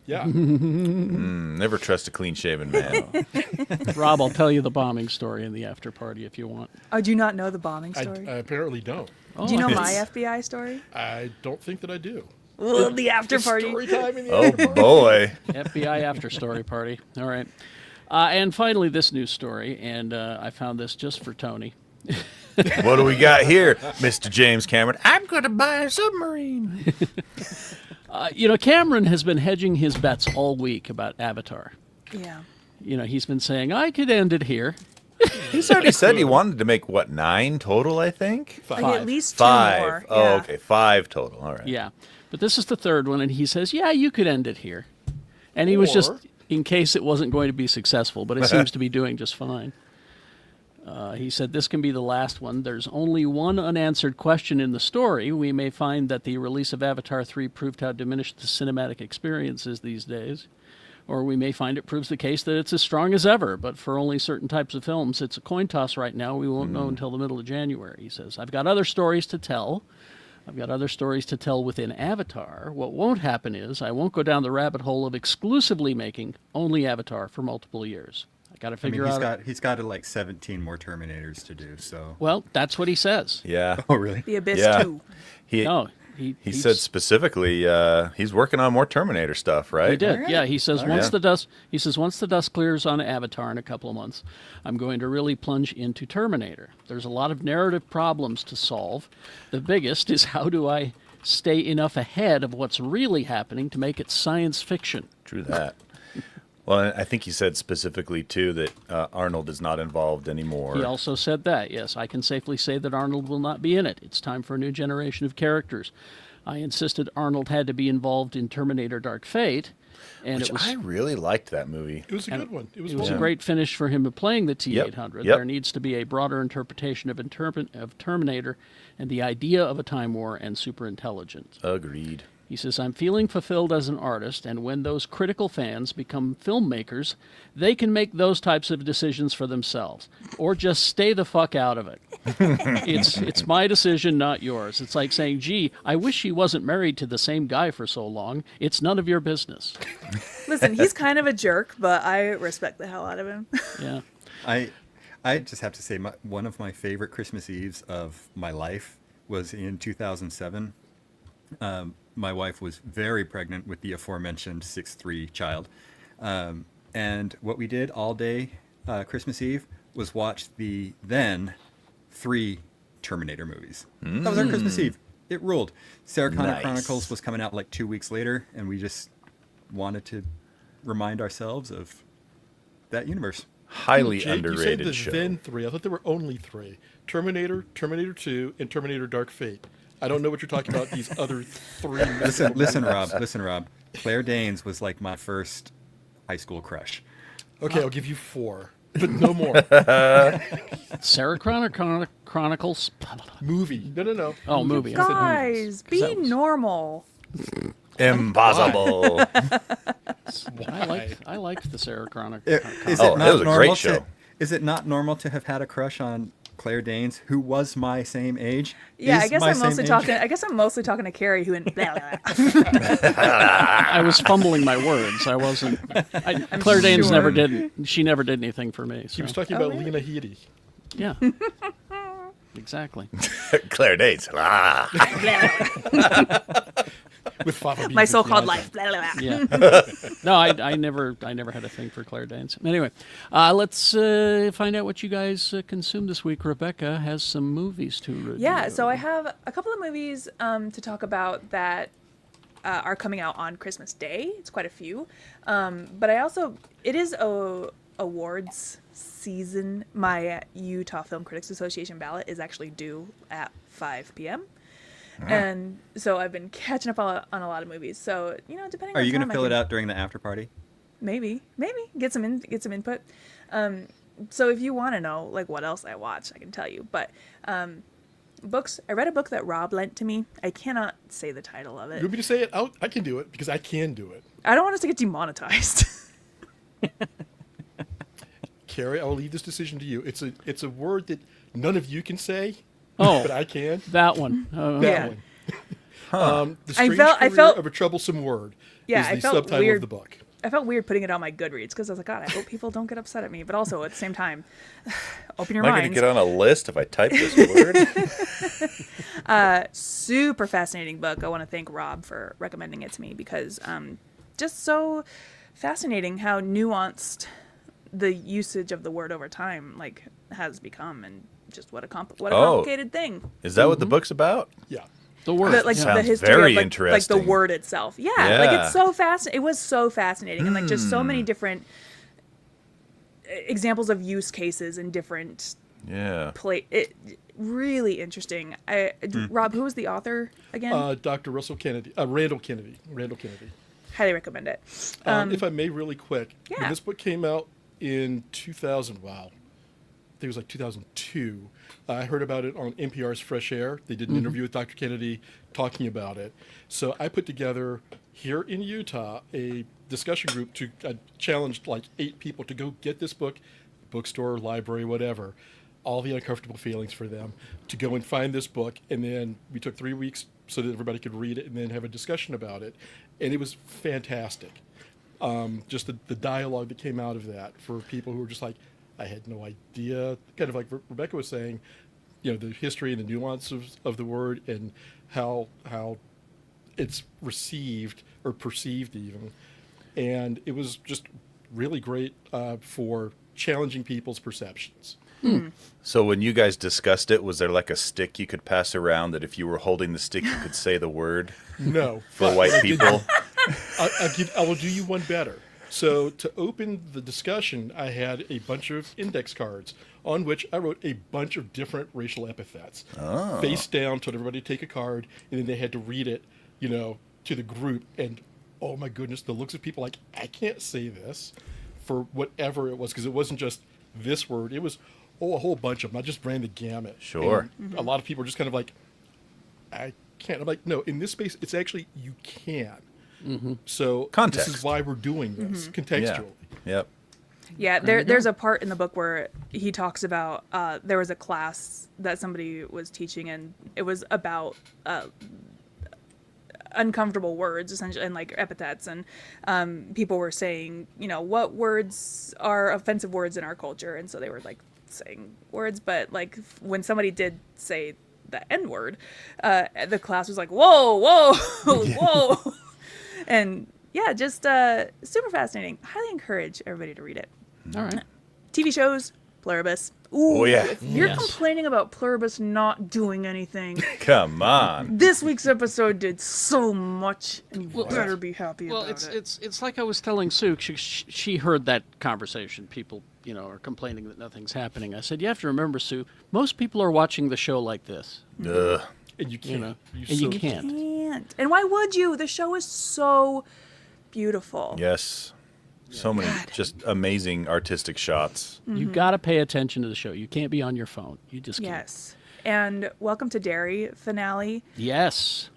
Yeah. Never trust a clean shaven man. Rob, I'll tell you the bombing story in the after party if you want. Oh, do you not know the bombing I story? apparently don't. do you know my it's- FBI story? I don't think that I do. Well, the after It's party. story time in the Oh after party. boy. FBI after story party. All right. And finally, this news story, and I found this just for Tony. What do we got here, Mr. James Cameron? I'm going to buy a submarine. Cameron has been hedging his bets all week about Avatar. Yeah. He's been saying, I could end it here. He's already said he wanted to make, 9 total, I think? Like Five. at least 2 5. more. Oh, yeah. okay. 5 total. All right. Yeah. But this is the third one, and he says, yeah, you could end it here. And he was just Or- in case it wasn't going to be successful, but it seems to be doing just fine. He said, this can be the last one. There's only one unanswered question in the story. We may find that the release of Avatar 3 proved how diminished the cinematic experience is these days. Or we may find it proves the case that it's as strong as ever, but for only certain types of films. It's a coin toss right now. We won't know until the middle of January, he says. I've got other stories to tell. I've got other stories to tell within Avatar. What won't happen is I won't go down the rabbit hole of exclusively making only Avatar for multiple years. I got to figure out. He's got like 17 more Terminators to do. So. Well, that's what he says. Yeah. Oh, really? The Abyss Yeah. 2. He said specifically he's working on more Terminator stuff, right? He did. All right. Yeah, he says All once right. the dust. He says once the dust clears on Avatar in a couple of months, I'm going to really plunge into Terminator. There's a lot of narrative problems to solve. The biggest is how do I stay enough ahead of what's really happening to make it science fiction. True that. Well, I think he said specifically, too, that Arnold is not involved anymore. He also said that, yes, I can safely say that Arnold will not be in it. It's time for a new generation of characters. I insisted Arnold had to be involved in Terminator Dark Fate, and Which it was I really liked that movie. It was a good one. It was, it was well a great finish for him playing the T-800. Yep. There needs to be a broader interpretation of Terminator and the idea of a time war and superintelligence. Agreed. He says, I'm feeling fulfilled as an artist, and when those critical fans become filmmakers, they can make those types of decisions for themselves, or just stay the fuck out of it. It's my decision, not yours. It's like saying, gee, I wish he wasn't married to the same guy for so long. It's none of your business. Listen, he's kind of a jerk, but I respect the hell out of him. Yeah. I just have to say, one of my favorite Christmas Eves of my life was in 2007. My wife was very pregnant with the aforementioned 6'3" child. And what we did all day Christmas Eve was watch the then 3 Terminator movies. That was our Christmas Eve. It ruled. Sarah Connor Nice. Chronicles was coming out like 2 weeks later, and we just wanted to remind ourselves of that universe. Highly Jake, underrated you said show. the then 3. I thought there were only 3. Terminator, Terminator 2, and Terminator Dark Fate. I don't know what you're talking about, these other 3. Listen, Rob. Claire Danes was like my first high school crush. Okay, I'll give you 4, but no more. Sarah Connor Chronicles. Movie. No. Oh, movie. I said movies. Guys, be That was- normal. Impossible. I liked the Sarah Connor. Is Oh, it it not was a great normal show. Is it not normal to have had a crush on Claire Danes, who was my same age? Yeah, Is I guess my I'm same mostly age? talking. I guess I'm mostly talking to Carrie, who went. Blah, blah, blah. I was fumbling my words. I wasn't. Claire Danes sure. never did. She never did anything for me. He So. was talking Oh, about really? Lena Headey. Yeah. Exactly. Claire Danes. Ah. With Fafa My Beavis so-called behind life. Blah, blah, blah. Yeah. No, I never had a thing for Claire Danes. Anyway, let's find out what you guys consumed this week. Rebecca has some movies to review. Yeah, so I have a couple of movies to talk about that are coming out on Christmas Day. It's quite a few, but it is awards season. My Utah Film Critics Association ballot is actually due at 5 p.m. And so I've been catching up on a lot of movies. So depending. Are on you going time, to I fill it can- out during the after party? Maybe get some input. So if you want to know like what else I watched, I can tell you. But books. I read a book that Rob lent to me. I cannot say the title of You it. want me to say it? I can do it because I can do it. I don't want us to get demonetized. Carrie, I will leave this decision to you. It's a word that none of you can say, Oh, but I can. that one. That Yeah. one. The I Strange felt- I Career felt- of a Troublesome Word Yeah, is I the felt subtitle weird. of the book. I felt weird putting it on my Goodreads because I was like, God, I hope people don't get upset at me. But also at the same time, open your Am I going minds. to get on a list if I type this word? Super fascinating book. I want to thank Rob for recommending it to me because just so fascinating how nuanced the usage of the word over time like has become, and just what a complicated thing. Is that what the book's about? Yeah. The word. The, like yeah. the Sounds history very of like the interesting. word itself. Yeah, Yeah. like it's so fascinating. It was so fascinating, and like just so many different examples of use cases and different Yeah. it really interesting. Rob, who was the author again? Dr. Russell Kennedy. Randall Kennedy. Highly recommend it. If I may, really quick. Yeah. When this book came out in 2000, wow. think it was like 2002. I heard about it on NPR's Fresh Air. They did an interview with Dr. Kennedy talking about it. So I put together here in Utah a discussion group to challenge like 8 people to go get this book, bookstore, library, whatever, all the uncomfortable feelings for them, to go and find this book. And then we took 3 weeks so that everybody could read it and then have a discussion about it. And it was fantastic. Just the dialogue that came out of that for people who were just like, I had no idea, kind of like Rebecca was saying, you know, the history and the nuance of the word and how it's received or perceived even. And it was just really great for challenging people's perceptions. So when you guys discussed it, was there like a stick you could pass around that if you were holding the stick, you could say the word No. for white people? I will do you one better. So to open the discussion, I had a bunch of index cards on which I wrote a bunch of different racial epithets. Face down, told everybody to take a card, and then they had to read it, you know, to the group. And oh my goodness, the looks of people like, I can't say this for whatever it was, because it wasn't just this word. It was, a whole bunch of them. I just ran the gamut. Sure. And a lot of people are just kind of like, I can't. I'm like, no, in this space, it's actually, you can. So Context. this is why we're doing this, contextually. Yep. Yeah, there's a part in the book where he talks about there was a class that somebody was teaching, and it was about uncomfortable words, essentially, and like epithets, and people were saying, you know, what words are offensive words in our culture, and so they were like saying words, but like when somebody did say the N word, the class was like, whoa, whoa. And yeah, just super fascinating. Highly encourage everybody to read it. All right. TV shows, Pluribus. Ooh, Oh, yeah. if you're Yes. complaining about Pluribus not doing anything, Come on. this week's episode did so much, and you better be happy Well, about it. it's like I was telling Sue. She heard that conversation. People, you know, are complaining that nothing's happening. I said, you have to remember, Sue. Most people are watching the show like this. Ugh. And you can't. You know, and so- you can't. Can't. And why would you? The show is so beautiful. Yes. So many just amazing artistic shots. You got to pay attention to the show. You can't be on your phone. You just can't. Yes. And Welcome to Derry finale. Yes.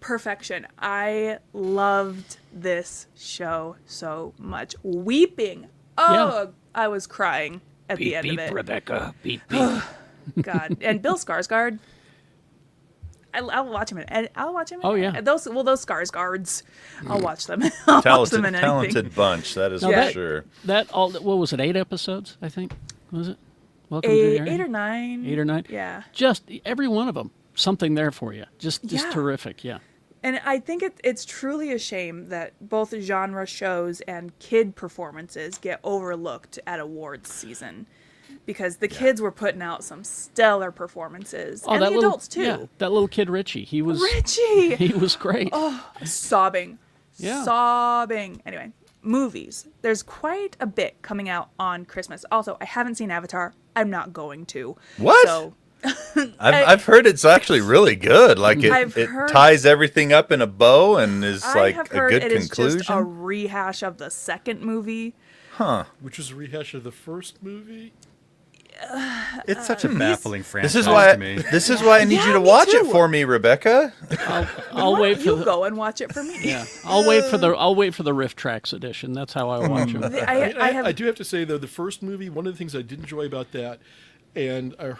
Perfection. I loved this show so much. Weeping. Oh, I was crying at the end of it. Rebecca. Beep, beep. God. And Bill Skarsgård. I'll watch him. I'll watch him. Oh, yeah. Those Skarsgårds. I'll watch them. I'll watch them in anything. Talented bunch, that is Now for that- sure. That all. What was it? 8 episodes, I think. Was it? Welcome to Derry? 8 or 9. 8 or 9. Yeah. Just every one of them. Something there for you. Just Yeah. terrific. Yeah. And I think it's truly a shame that both genre shows and kid performances get overlooked at awards season, because the kids were putting out some stellar performances, and the adults too. Yeah, that little kid Richie. He was. Richie, He was great. sobbing, Yeah. sobbing. Anyway, movies. There's quite a bit coming out on Christmas. Also, I haven't seen Avatar. I'm not going to. What? So I've heard it's actually really good. Like I've it heard- ties everything up in a bow and is I like have a heard good it is conclusion. just a rehash of the second movie. Which was a rehash of the first movie. It's such a baffling franchise This is why to me. this is why I need Yeah, you to me watch too. it for me, Rebecca. I'll wait for You the. go and watch it for me. Yeah, I'll wait for the Riff Tracks edition. That's how I watch them. I do have to say, though, the first movie, one of the things I did enjoy about that, and I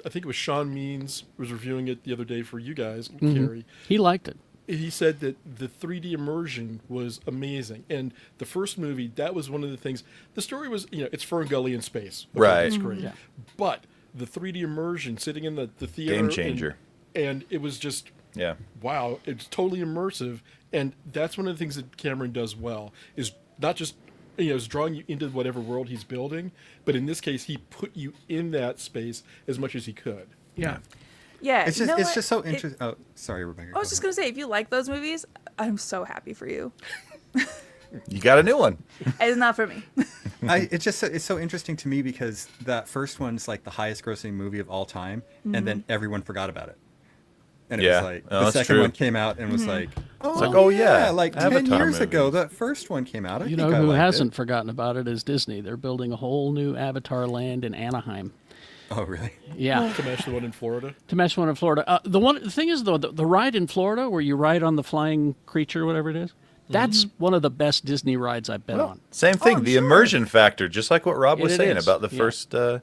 think it was Sean Means was reviewing it the other day for you guys, Carrie. He liked it. He said that the 3D immersion was amazing. And the first movie, that was one of the things. The story was, you know, it's Fern Gully in space. Okay, Right. That's great. Yeah. But the 3D immersion, sitting in the theater. Game changer. And it was just, Yeah. wow, it's totally immersive. And that's one of the things that Cameron does well, is not just, you know, is drawing you into whatever world he's building, but in this case, he put you in that space as much as he could. Yeah. Yeah, It's you just know it's what? just so It- interesting. Oh, sorry, Rebecca. I was just gonna say, if you like those movies, I'm so happy for you. You got a new one. It's not for me. It's so interesting to me because that first one's like the highest grossing movie of all time, and then everyone forgot about it. And it Yeah. was like Oh, the that's second true. one came out and was like, It's like, oh yeah, like 10 Avatar years ago, movies. that first one came out. I You think know I who liked hasn't it. forgotten about it is Disney. They're building a whole new Avatar land in Anaheim. Oh, really? Yeah, To match the one in Florida. to match one in Florida. The thing is though, the ride in Florida where you ride on the flying creature, whatever it is, that's one of the best Disney rides I've been on. Same thing, I'm the sure. immersion factor, just like what Rob was It saying is, about the yeah.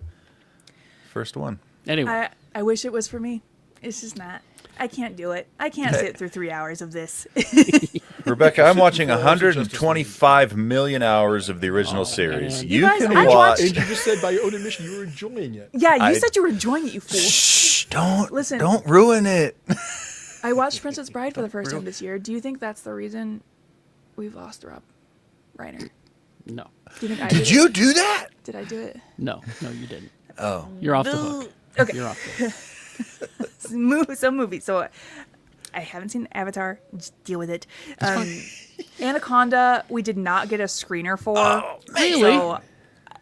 first one. Anyway, I wish it was for me. It's just not. I can't do it. I can't sit through 3 hours of this. Rebecca, I'm watching 54 hours of Justice League. 125 million hours of the original series. man. You guys, can I watch. watched- And you just said by your own admission you were enjoying it. Yeah, you I- said you were enjoying it, you fool. Shh! Listen. Don't ruin it. I watched Princess Bride for the first time this year. Do you think that's the reason we've lost Rob Reiner? no, Do you think I Did did you it? do that? Did I do it? no, you didn't. Oh, You're off the hook. Okay. You're off the hook. Some movies. So I haven't seen Avatar. Just deal with it. Anaconda, we did not get a screener for. Oh, Really?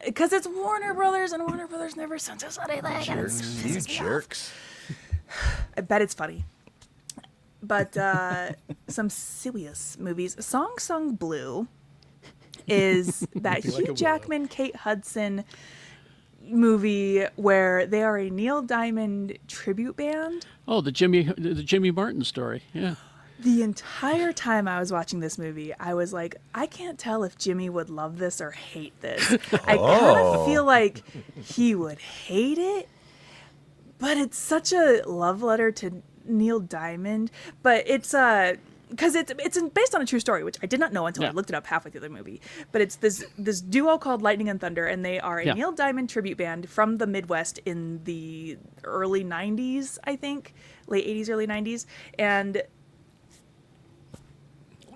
Because it's Warner Brothers, and Warner Brothers never sends us anything. And it's you pisses me off. jerks. I bet it's funny. But some serious movies. Song Sung Blue is that Like a Hugh willow. Jackman, Kate Hudson movie where they are a Neil Diamond tribute band. Oh, the Jimmy Martin story. Yeah. The entire time I was watching this movie, I was like, I can't tell if Jimmy would love this or hate this. I kind Oh. of feel like he would hate it, but it's such a love letter to Neil Diamond. But it's because it's based on a true story, which I did not know until I Yeah. looked it up halfway through the movie. But it's this duo called Lightning and Thunder, and they are a Yeah. Neil Diamond tribute band from the Midwest in the early '90s, I think, late '80s, early '90s, and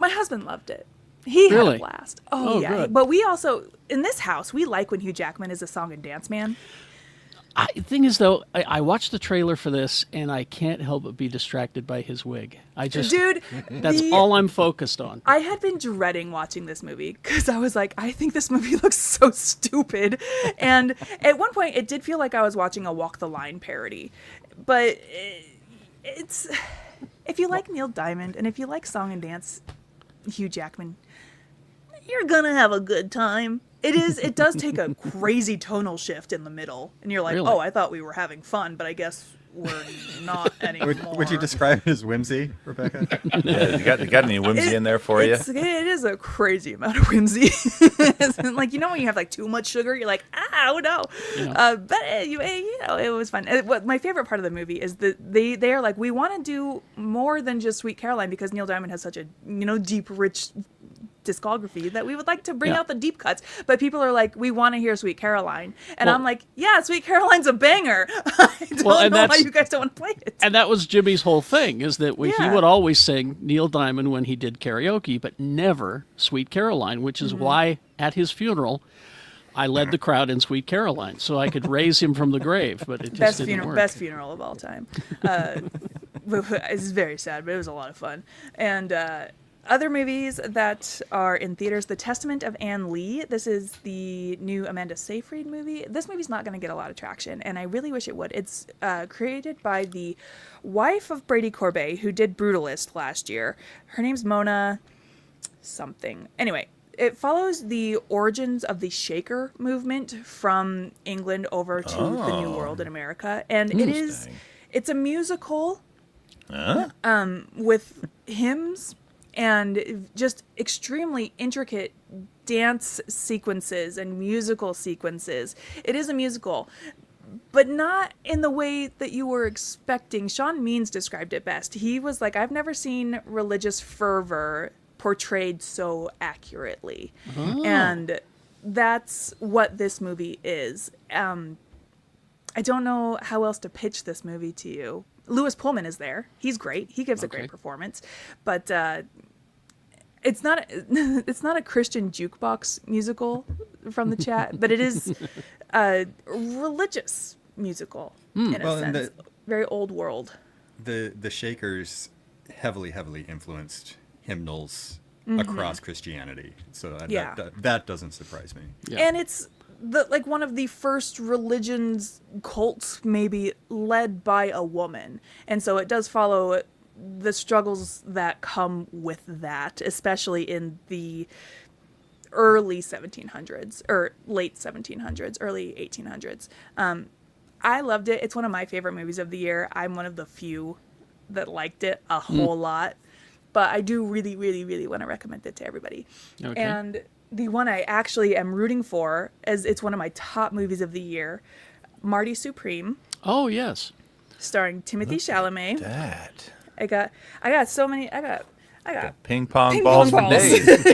my husband loved it. He had Really? a blast. Oh, Oh, yeah. good. But we also, in this house, we like when Hugh Jackman is a song and dance man. Thing is, though, I watched the trailer for this, and I can't help but be distracted by his wig. Dude, That's all I'm focused on. I had been dreading watching this movie because I was like, I think this movie looks so stupid. And at one point, it did feel like I was watching a Walk the Line parody. But it's, if you like Neil Diamond and if you like song and dance, Hugh Jackman, you're gonna have a good time. It does take a crazy tonal shift in the middle, and you're like, Really? oh, I thought we were having fun, but I guess we're not anymore. Would you describe it as whimsy, Rebecca? Yeah, you got any whimsy in there for you? It is a crazy amount of whimsy. Like, you know, when you have like too much sugar, you're like, oh no. Yeah. But you know, it was fun. What my favorite part of the movie is that they are like, we want to do more than just Sweet Caroline because Neil Diamond has such a deep, rich discography that we would like to bring Yeah. out the deep cuts, but people are like, we want to hear Sweet Caroline, and Well- I'm like, yeah, Sweet Caroline's a banger. I don't Well, and know why that's- you guys don't want to play it. And that was Jimmy's whole thing, is that he Yeah. would always sing Neil Diamond when he did karaoke, but never Sweet Caroline, which is why at his funeral I led the crowd in Sweet Caroline, so I could raise him from the grave, but it just didn't work. Best funeral of all time. It's very sad, but it was a lot of fun. And other movies that are in theaters, The Testament of Anne Lee. This is the new Amanda Seyfried movie. This movie's not going to get a lot of traction, and I really wish it would. It's created by the wife of Brady Corbet, who did Brutalist last year. Her name's Mona something. Anyway, it follows the origins of the Shaker movement from England over to the New World in America, and it's a musical with hymns and just extremely intricate dance sequences and musical sequences. It is a musical, but not in the way that you were expecting. Sean Means described it best. He was like, I've never seen religious fervor portrayed so accurately. And that's what this movie is. I don't know how else to pitch this movie to you. Lewis Pullman is there. He's great. He gives a great performance. But it's not a Christian jukebox musical from the chat, but it is a religious musical in a Well, and sense. Very old world. The Shakers heavily influenced hymnals across Christianity, so Yeah. that doesn't surprise me. Yeah. And it's one of the first religions, cults maybe, led by a woman. And so it does follow the struggles that come with that, especially in the early 1700s or late 1700s, early 1800s. I loved it. It's one of my favorite movies of the year. I'm one of the few that liked it a whole lot, but I do really, really, really want to recommend it to everybody. Okay. And the one I actually am rooting for, as it's one of my top movies of the year, Marty Supreme, Oh, yes. starring Timothy Chalamet. That. I got so many. I got Ping pong Ping balls pong for balls. days.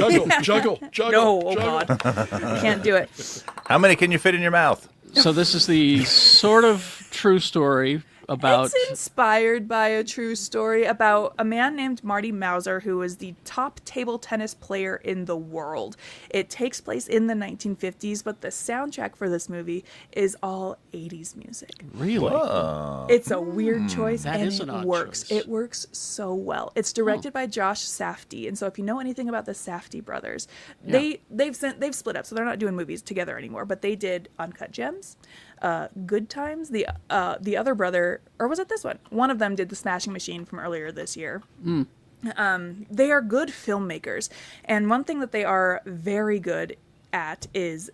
Juggle. no, oh juggle. god, I can't do it. How many can you fit in your mouth? So this is the sort of true story about... It's inspired by a true story about a man named Marty Mauser, who is the top table tennis player in the world. It takes place in the 1950s, but the soundtrack for this movie is all 80s music. Really? It's a weird choice, That and is an it odd works. choice. It works so well. It's directed by Josh Safdie, and so if you know anything about the Safdie brothers, they've split up, so they're not doing movies together anymore. But they did Uncut Gems, Good Times. The other brother, or was it this one? One of them did The Smashing Machine from earlier this year. They are good filmmakers, and one thing that they are very good at is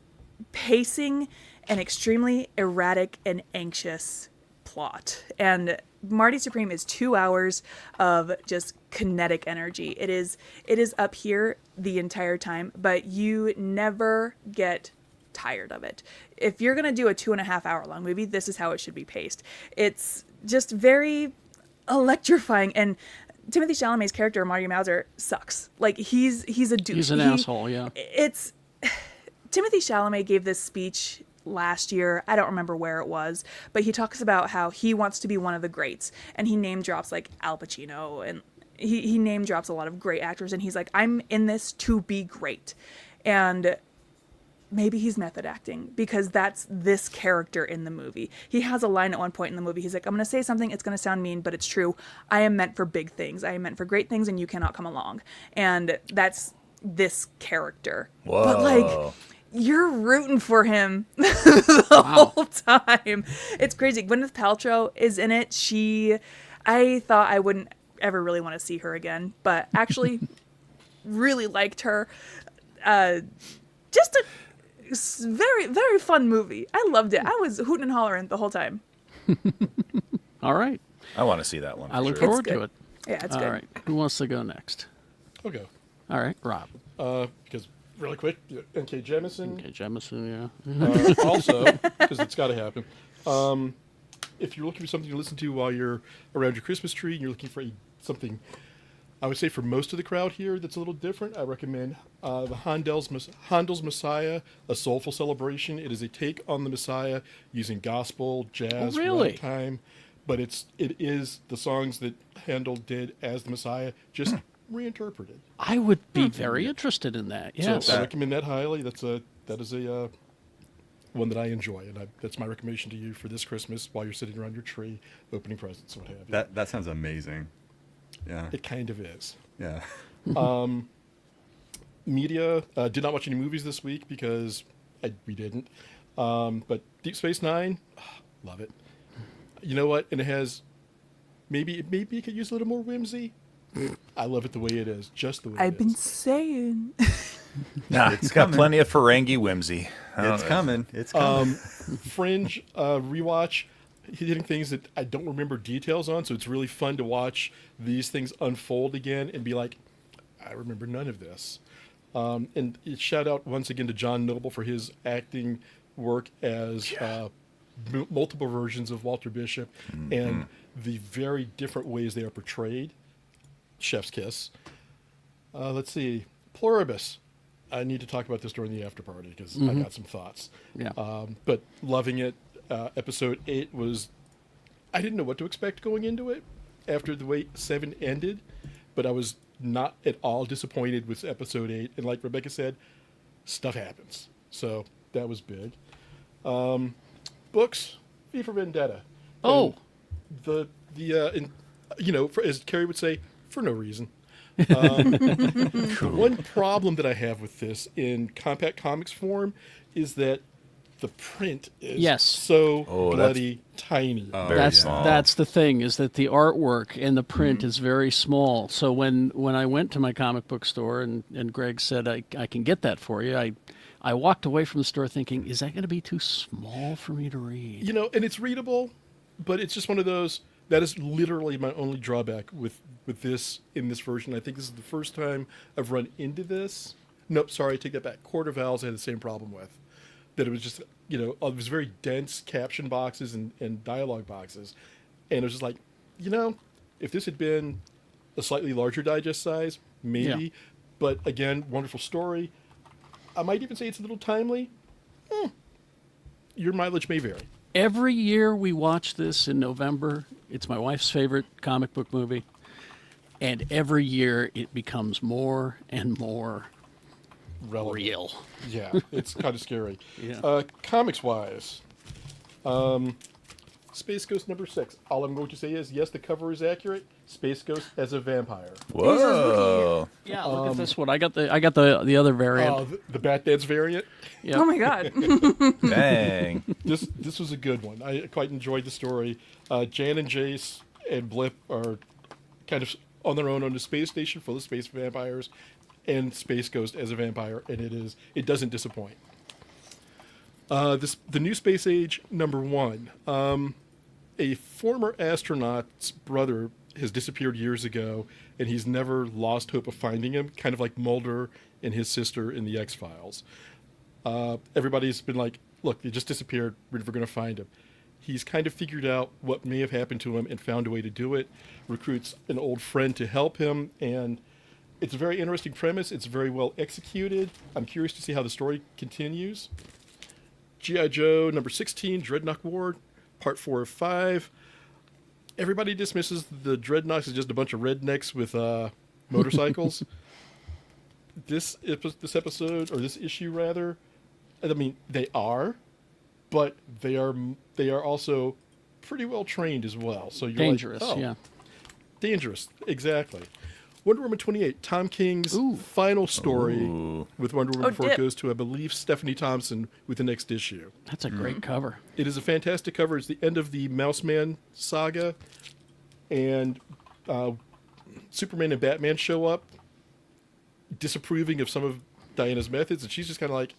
pacing an extremely erratic and anxious plot. And Marty Supreme is 2 hours of just kinetic energy. It is up here the entire time, but you never get tired of it. If you're gonna do a 2.5 hour long movie, this is how it should be paced. It's just very electrifying, and Timothy Chalamet's character Marty Mauser sucks. Like he's a douche. He's an asshole, yeah. It's Timothy Chalamet gave this speech last year. I don't remember where it was, but he talks about how he wants to be one of the greats, and he name drops like Al Pacino, and he name drops a lot of great actors, and he's like, I'm in this to be great. And maybe he's method acting, because that's this character in the movie. He has a line at one point in the movie. He's like, I'm going to say something, it's going to sound mean, but it's true. I am meant for big things. I am meant for great things, and you cannot come along. And that's this character. Whoa. But like, you're rooting for him the whole time. It's crazy. Gwyneth Paltrow is in it. I thought I wouldn't ever really want to see her again, but actually really liked her. Just a very, very fun movie. I loved it. I was hooting and hollering the whole time. All right. I want to see that one. I look for sure. forward good. to it. Yeah, it's All good. right. Who wants to go next? I'll go. All right, Rob. Because really quick, N.K. Jemisin. Okay, Jemison, yeah. Also, because it's got to happen. If you're looking for something to listen to while you're around your Christmas tree and you're looking for something, I would say for most of the crowd here that's a little different, I recommend the Handel's Messiah, A Soulful Celebration. It is a take on the Messiah using gospel, jazz, really? ragtime, but it is the songs that Handel did as the Messiah, just reinterpreted. I would be very interested in that, yes. So I recommend that highly. That is a one that I enjoy, and that's my recommendation to you for this Christmas while you're sitting around your tree, opening presents, what have you. That sounds amazing. Yeah. It kind of is. Yeah. Media, did not watch any movies this week because we didn't. But Deep Space Nine, love it. You know what? And it has maybe it could use a little more whimsy. I love it the way it is, just the way I've it been is. saying. Nah, it's got plenty of Ferengi whimsy. It's coming. It's coming. Fringe rewatch, hitting things that I don't remember details on, so it's really fun to watch these things unfold again and be like, I remember none of this. And shout out once again to John Noble for his acting work as multiple versions of Walter Bishop and the very different ways they are portrayed. Chef's kiss. Let's see. Pluribus. I need to talk about this during the after party because I got some thoughts. Yeah. But loving it. Episode 8 was... I didn't know what to expect going into it after the way 7 ended, but I was not at all disappointed with episode 8. And like Rebecca said, stuff happens. So that was big. Books. V for Vendetta. Oh. And as Carrie would say, for no reason. One problem that I have with this in compact comics form is that the print is Yes. so Oh, bloody tiny. Very small. That's the thing, is that the artwork and the print is very small. So when I went to my comic book store and Greg said I can get that for you, I walked away from the store thinking, is that going to be too small for me to read? You know, and it's readable, but it's just one of those. That is literally my only drawback with this in this version. I think this is the first time I've run into this. Nope, sorry, I take that back. Court of Owls I had the same problem with. That it was just, you know, it was very dense caption boxes and dialogue boxes. And it was just like, you know, if this had been a slightly larger digest size, maybe. Yeah. But again, wonderful story. I might even say it's a little timely. Your mileage may vary. Every year we watch this in November. It's my wife's favorite comic book movie. And every year it becomes more and more Relevant. real. Yeah, it's kind of scary. Yeah. Comics wise, Space Ghost number 6. All I'm going to say is, yes, the cover is accurate. Space Ghost as a vampire. Whoa. Yeah, look at this one. I got the other variant. The Bat Dance variant. Yep. Oh my god. Dang. This was a good one. I quite enjoyed the story. Jan and Jace and Blip are kind of on their own on a space station full of space vampires, and Space Ghost as a vampire, and it doesn't disappoint. The new Space Age number 1. A former astronaut's brother has disappeared years ago, and he's never lost hope of finding him, kind of like Mulder and his sister in the X-Files. Everybody's been like, look, they just disappeared. We're never going to find him. He's kind of figured out what may have happened to him and found a way to do it, recruits an old friend to help him, and it's a very interesting premise. It's very well executed. I'm curious to see how the story continues. G.I. Joe number 16, Dreadnought War, part 4 of 5. Everybody dismisses the Dreadnoughts as just a bunch of rednecks with motorcycles. This episode, or this issue rather, I mean, they are, but they are also pretty well trained as well. So you're Dangerous, like, oh, yeah. Dangerous, exactly. Wonder Woman 28, Tom King's final story with Wonder Woman before it dip. goes to, I believe, Stephanie Thompson with the next issue. That's a great cover. It is a fantastic cover. It's the end of the Mouse Man saga, and Superman and Batman show up, disapproving of some of Diana's methods, and she's just kind of like,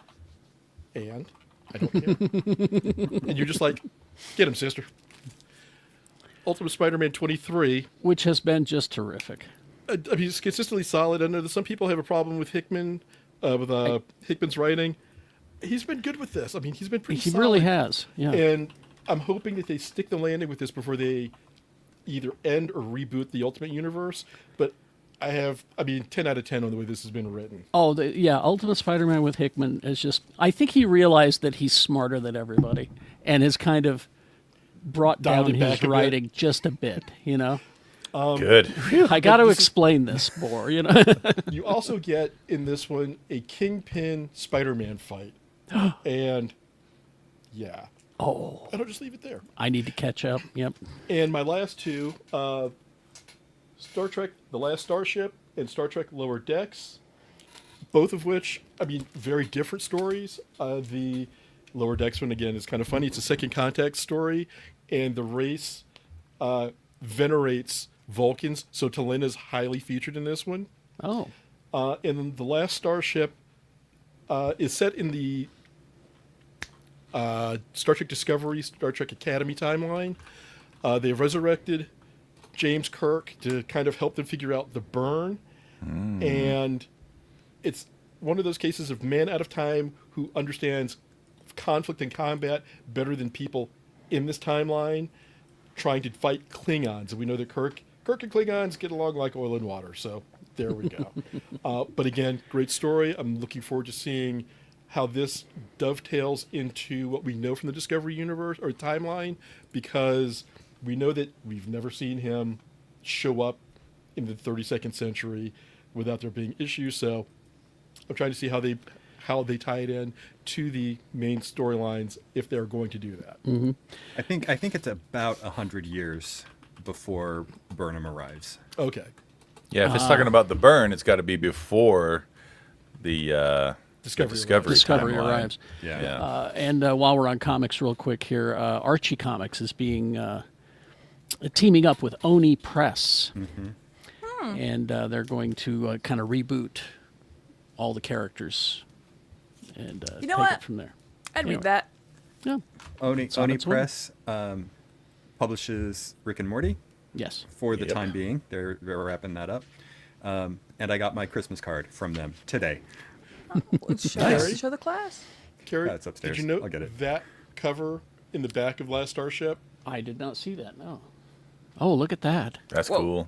and I don't care. And you're just like, get him, sister. Ultimate Spider-Man 23. Which has been just terrific. I mean, he's consistently solid. I know that some people have a problem with Hickman, Hickman's writing. He's been good with this. I mean, he's been pretty solid. He really has, yeah. And I'm hoping that they stick the landing with this before they either end or reboot the Ultimate Universe. But 10 out of 10 on the way this has been written. Oh, Ultimate Spider-Man with Hickman is just... I think he realized that he's smarter than everybody and has kind of brought Dialed down it back his a bit. writing just a bit, you know? Good. I got to explain this more, you know? You also get, in this one, a Kingpin Spider-Man fight. And, yeah. Oh, I don't just leave it there. I need to catch up, yep. And my last two, Star Trek The Last Starship and Star Trek Lower Decks, both of which, I mean, very different stories. The Lower Decks one, again, is kind of funny. It's a second contact story, and the race venerates Vulcans, so Talena's highly featured in this one. Oh, And then The Last Starship is set in the Star Trek Discovery, Star Trek Academy timeline. They've resurrected James Kirk to kind of help them figure out the burn. And it's one of those cases of man out of time who understands conflict and combat better than people in this timeline trying to fight Klingons. And we know that Kirk and Klingons get along like oil and water. So there we go. But again, great story. I'm looking forward to seeing how this dovetails into what we know from the Discovery universe or timeline, because we know that we've never seen him show up in the 32nd century without there being issues. So I'm trying to see how they tie it in to the main storylines if they're going to do that. Mm-hmm. I think it's about 100 years before Burnham arrives. Okay. Yeah, if it's talking about the burn, it's got to be before the Discovery timeline. arrives. Yeah. Yeah. And while we're on comics, real quick here, Archie Comics is being teaming up with Oni Press, and they're going to kind of reboot all the characters and You know take what? it from there. I'd Anyway. read that. Yeah. Oni It's on its way. Press publishes Rick and Morty Yes. for the Yep. time being. They're wrapping that up. And I got my Christmas card from them today. Let's show, Nice. show the class. Carrie, It's upstairs. did you know I'll get it. that cover in the back of Last Starship? I did not see that. No. Oh, look at that. That's Whoa. cool.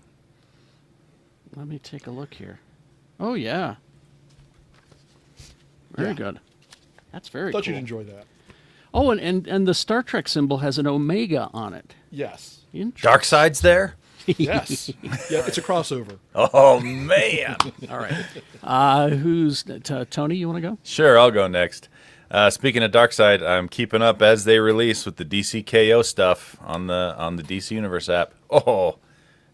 Let me take a look here. Oh yeah. Very Yeah. good. That's very Thought cool. you'd enjoy that. Oh, and the Star Trek symbol has an omega on it. Yes. Dark Side's there? Yes. Yeah, it's a crossover. Oh, man. All right. Who's Tony? You want to go? Sure, I'll go next. Speaking of Darkseid, I'm keeping up as they release with the DCKO stuff on the DC Universe app. Oh,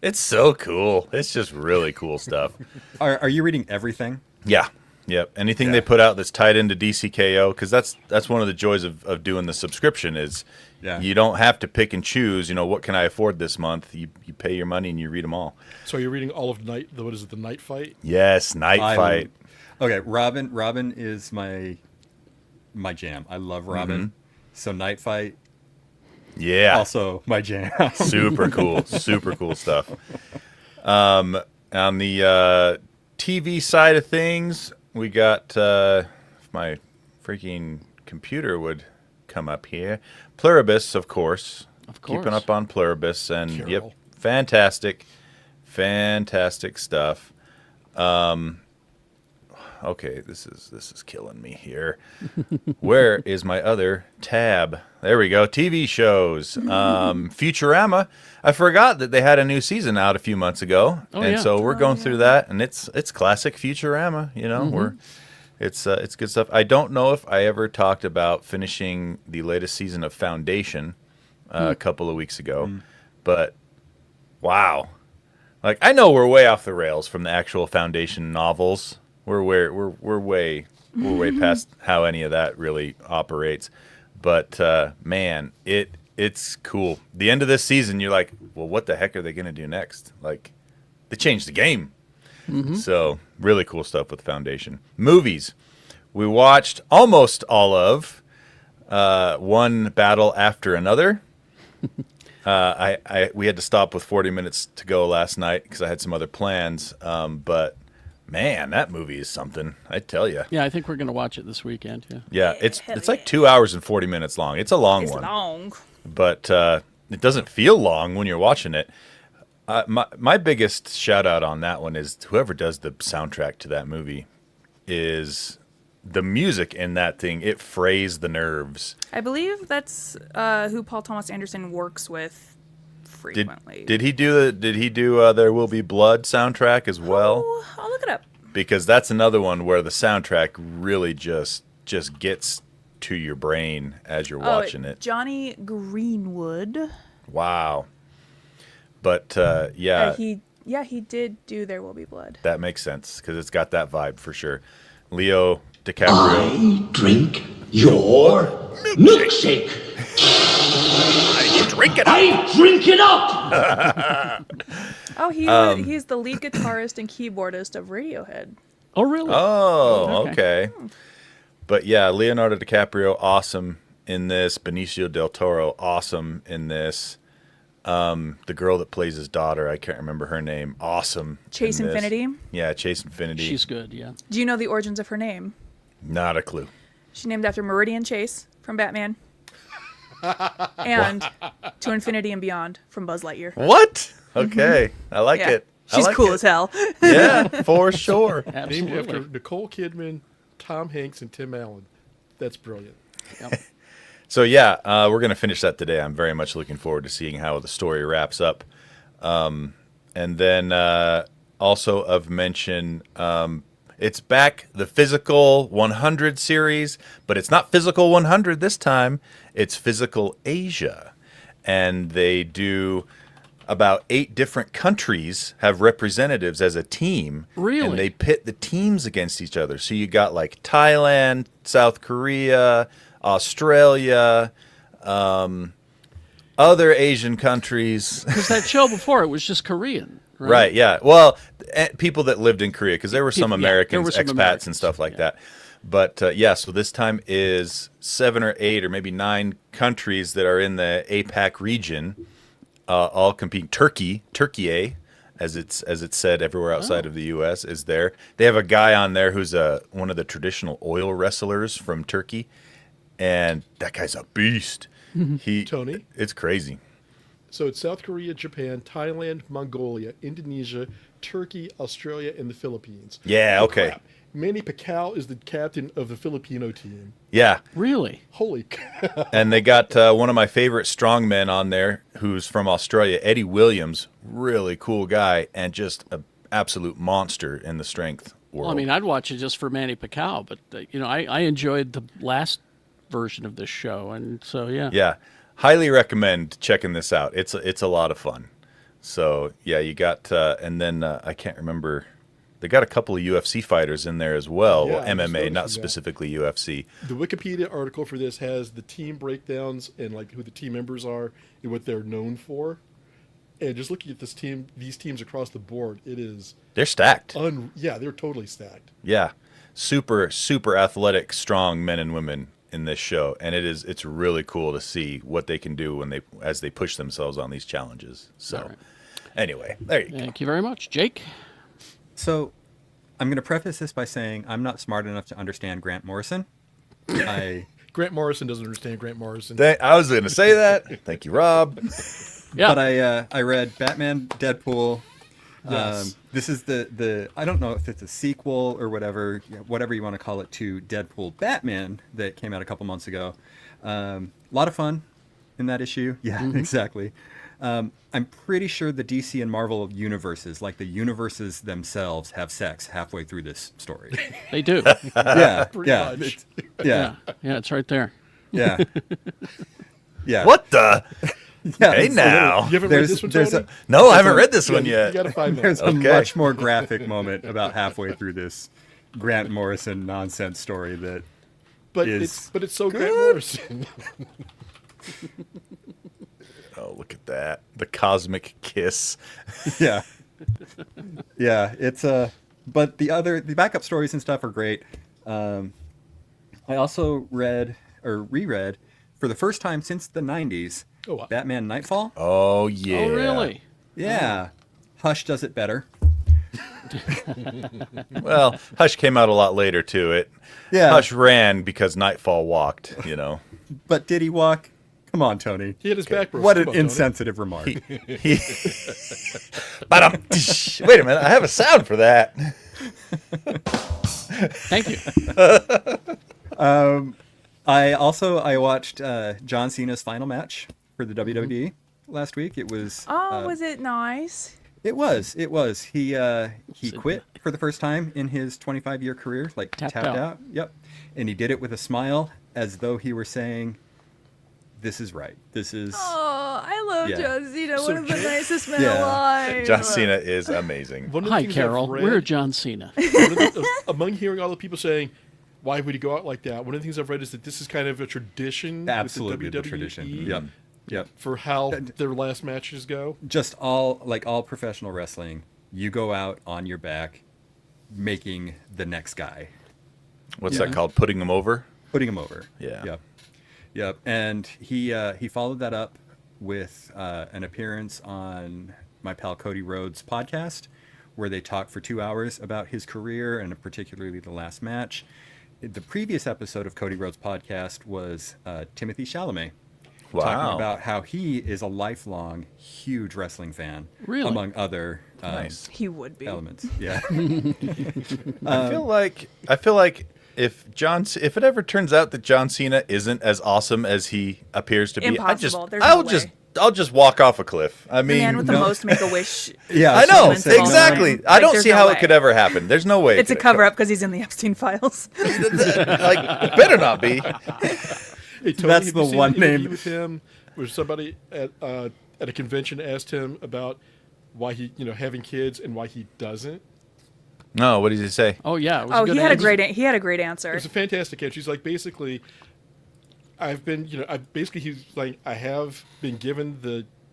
it's so cool. It's just really cool stuff. Are you reading everything? Yeah. Yep. Anything Yeah. they put out that's tied into DCKO, because that's one of the joys of doing the subscription is Yeah. you don't have to pick and choose, what can I afford this month? You pay your money and you read them all. So you're reading all of the Night Fight? Yes, Night Fight. Okay, Robin is my jam. I love Robin. So Night Fight, Yeah. also my jam. Super cool. Super cool stuff. On the TV side of things, we got, if my freaking computer would come up here, Pluribus, of course. Of course. Keeping up on Pluribus. And, Carol. yep, fantastic stuff. Okay, this is killing me here. Where is my other tab? There we go. TV shows. Futurama. I forgot that they had a new season out a few months ago, Oh, and yeah. so we're going through that, and it's classic Futurama. It's good stuff. I don't know if I ever talked about finishing the latest season of Foundation a couple of weeks ago, but wow. Like, I know we're way off the rails from the actual Foundation novels. We're way past how any of that really operates. But man, it's cool. The end of this season, you're like, well, what the heck are they gonna do next? Like, they changed the game. So really cool stuff with Foundation. Movies. We watched almost all of One Battle After Another. We had to stop with 40 minutes to go last night because I had some other plans. But man, that movie is something, I tell you. Yeah, I think we're going to watch it this weekend. Yeah. Yeah, it's hell like 2 hours and 40 minutes long. It's a long It's one, long. but it doesn't feel long when you're watching it. My biggest shout out on that one is whoever does the soundtrack to that movie is the music in that thing. It frays the nerves. I believe that's who Paul Thomas Anderson works with frequently. Did he do There Will Be Blood soundtrack as well? Oh, I'll look it up. Because that's another one where the soundtrack really just gets to your brain as you're watching it. Johnny Greenwood. Wow. But yeah, He did do There Will Be Blood. that makes sense because it's got that vibe for sure. Leo DiCaprio. I drink your milkshake. Drink it. I drink it up. Oh, he's the lead guitarist and keyboardist of Radiohead. Oh, really? Oh, Okay. okay. But yeah, Leonardo DiCaprio, awesome in this. Benicio del Toro, awesome in this. The girl that plays his daughter, I can't remember her name. Awesome. Chase in this. Infinity. Yeah, Chase Infinity. She's good. Yeah. Do you know the origins of her name? Not a clue. She's named after Meridian Chase from Batman. And To Infinity and Beyond from Buzz Lightyear. What? Okay, I like Yeah. it. I She's like cool it. as hell. Yeah, for sure. Named Absolutely. after Nicole Kidman, Tom Hanks, and Tim Allen. That's brilliant. Yep. So yeah, we're gonna finish that today. I'm very much looking forward to seeing how the story wraps up. And then also of mention, it's back, the Physical 100 series, but it's not Physical 100 this time. It's Physical Asia, and they do about 8 different countries have representatives as a team. Really? And they pit the teams against each other. So you got like Thailand, South Korea, Australia, other Asian countries. Because that show before, it was just Korean, right? Right, yeah. Well, people that lived in Korea, because there were some People- yeah, there Americans, were some expats Americans, and stuff like yeah. that. But yeah, so this time is 7 or 8 or maybe 9 countries that are in the APAC region, all competing. Turkey, as it's said everywhere outside of the U.S. is there. They have a guy on there who's one of the traditional oil wrestlers from Turkey, and that guy's a beast. Tony? It's crazy. So it's South Korea, Japan, Thailand, Mongolia, Indonesia, Turkey, Australia, and the Philippines. Yeah, okay. Crap. Manny Pacquiao is the captain of the Filipino team. Yeah. Really? Holy cow. And they got one of my favorite strongmen on there who's from Australia, Eddie Williams. Really cool guy and just an absolute monster in the strength world. Well, I mean, I'd watch it just for Manny Pacquiao, but I enjoyed the last version of this show, and so yeah. Yeah. Highly recommend checking this out. It's a lot of fun. So, yeah, you got and then I can't remember. They got a couple of UFC fighters in there as well. Yeah, Well, I was MMA, noticing not that. specifically UFC. The Wikipedia article for this has the team breakdowns and like who the team members are and what they're known for. And just looking at these teams across the board, it is They're stacked. yeah, they're totally stacked. Yeah. Super, super athletic, strong men and women in this show. And it's really cool to see what they can do as they push themselves on these challenges. So All right. anyway, there you go. Thank you very much, Jake. So, I'm going to preface this by saying I'm not smart enough to understand Grant Morrison. Grant Morrison doesn't understand Grant Morrison. I was going to say that. Thank you, Rob. Yeah. But I read Batman, Deadpool. Yes. This is the I don't know if it's a sequel or whatever you want to call it to Deadpool Batman that came out a couple months ago. A lot of fun in that issue. Yeah, exactly. I'm pretty sure the DC and Marvel universes, like the universes themselves, have sex halfway through this story. They do. Yeah, Pretty yeah, much. yeah, Yeah, it's right there. yeah, yeah. What the? Yeah, Hey, so now. You haven't read this one, Tony? No, I haven't read this one You yet. got to find that. There's a Okay. much more graphic moment about halfway through this Grant Morrison nonsense story that But is it's so Grant Morrison. Oh, look at that. The cosmic kiss. yeah, it's but the backup stories and stuff are great. I also read or reread for the first time since the 90s Oh, wow. Batman Nightfall. Oh, yeah. Oh, really? Yeah, Hush does it better. Well, Hush came out a lot later, too. Yeah, Hush ran because Nightfall walked, you know. but did he walk? Come on, Tony. He had his back broken. What Come an on, Tony. insensitive remark. But wait a minute, I have a sound for that. Thank you. I watched John Cena's final match for the WWE last week. It was Was it nice? It was. He quit for the first time in his 25-year career, like Tapped tapped out. out. Yep. And he did it with a smile as though he were saying, "This is right. This is Oh, I love Yeah. John Cena. So One of the Jake- nicest men Yeah. alive. John Cena is amazing. One of the Hi, things I've Carol. read- We're John Cena. among hearing all the people saying, "Why would he go out like that?" One of the things I've read is that this is kind of a tradition. absolutely with the the WWE tradition." Yep. Yep. For how their last matches go. Just all professional wrestling, you go out on your back, making the next guy, What's Yeah. that called? Putting him over? putting him over. Yeah. Yep. Yep. And he followed that up with an appearance on my pal Cody Rhodes' podcast, where they talk for 2 hours about his career and particularly the last match. The previous episode of Cody Rhodes' podcast was Timothy Chalamet. Wow. Talking about how he is a lifelong huge wrestling fan, Really? among other Nice. He would be. elements. Yeah. I feel like if it ever turns out that John Cena isn't as awesome as he appears to be, Impossible. There's no way. I'll just walk off a cliff. I The mean, man with the no. most Make-A-Wish. Yeah. I know Achievements of all exactly. time. I Like, don't there's see no how way. it could ever happen. There's no way. It's a cover-up because he's in the Epstein files. Like, it better not be. Hey, Tony, That's have the you seen one an interview name- with him where somebody at a convention asked him about why he, having kids and why he doesn't. No, what did he say? Oh yeah, it was Oh, a good he had a answer. great answer. It was a fantastic answer. She's like, basically, I've been, he's like, I have been given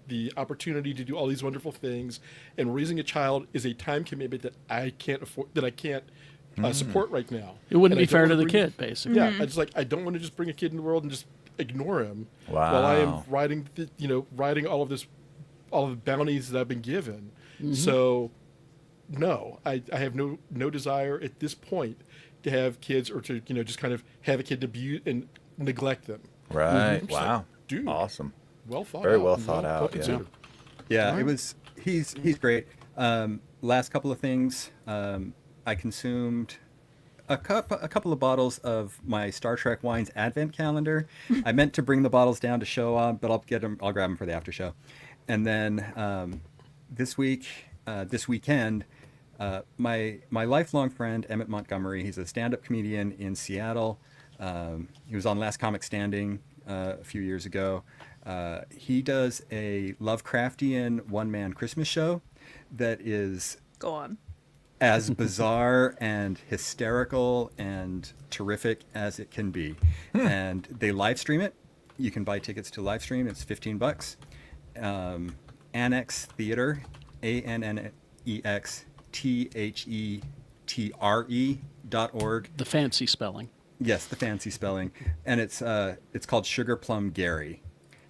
the opportunity to do all these wonderful things, and raising a child is a time commitment that I can't afford, that I can't support right now. It wouldn't And I be don't fair to wanna the bring- kid, basically. Yeah, I don't want to just bring a kid in the world and just ignore him Wow. while I am riding all of the bounties that I've been given. So, no, I have no desire at this point to have kids or to just kind of have a kid abuse and neglect them. Right. Just Wow. like, dude, Awesome. well thought Very out. well and thought out, yeah. considered. Yeah, All it right. was. He's great. Last couple of things. I consumed a couple of bottles of my Star Trek Wines Advent calendar. I meant to bring the bottles down to show on, but I'll grab them for the after show. And then this weekend, my lifelong friend Emmett Montgomery. He's a stand-up comedian in Seattle. He was on Last Comic Standing a few years ago. He does a Lovecraftian one-man Christmas show that is Go on. as bizarre and hysterical and terrific as it can be. And they live stream it. You can buy tickets to live stream. It's $15. Annex Theater, ANNEXTHETRE.org. The fancy spelling. Yes, the fancy spelling. And it's called Sugar Plum Gary.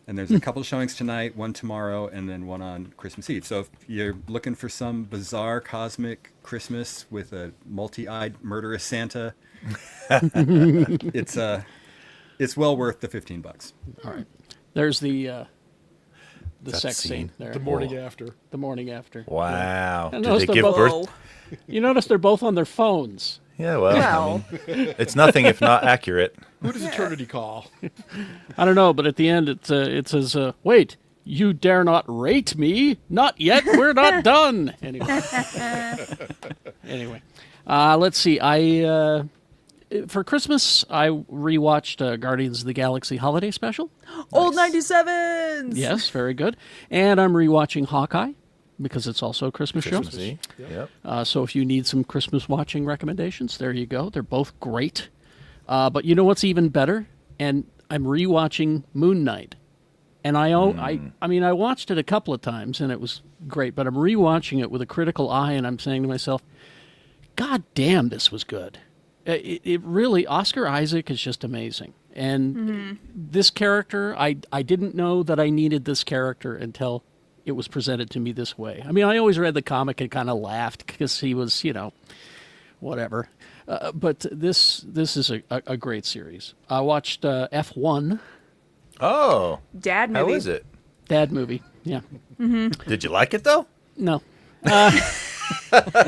And there's a couple showings tonight, one tomorrow, and then one on Christmas Eve. So if you're looking for some bizarre cosmic Christmas with a multi-eyed murderous Santa, it's well worth the $15. All right. There's the That sex scene. scene there. The morning after. The morning after. Wow. And Did those they are give both- birth? Whoa. You notice they're both on their phones. Yeah, well, Well. I mean, it's nothing if not accurate. Who does eternity call? I don't know, but at the end it says, "Wait, you dare not rate me? Not yet. We're not done." Anyway, let's see. For Christmas I rewatched Guardians of the Galaxy Holiday Special. Old 97s. Yes, very good. And I'm rewatching Hawkeye because it's also a Christmas show. See? Yep. So if you need some Christmas watching recommendations, there you go. They're both great. But you know what's even better? And I'm rewatching Moon Knight. And I watched it a couple of times and it was great, but I'm rewatching it with a critical eye and I'm saying to myself, God damn, this was good. It really, Oscar Isaac is just amazing. And this character, I didn't know that I needed this character until it was presented to me this way. I mean, I always read the comic and kind of laughed because he was, whatever. But this is a great series. I watched F1, Oh, Dad movie. how is it? Dad movie. Yeah. Did you like it though? No,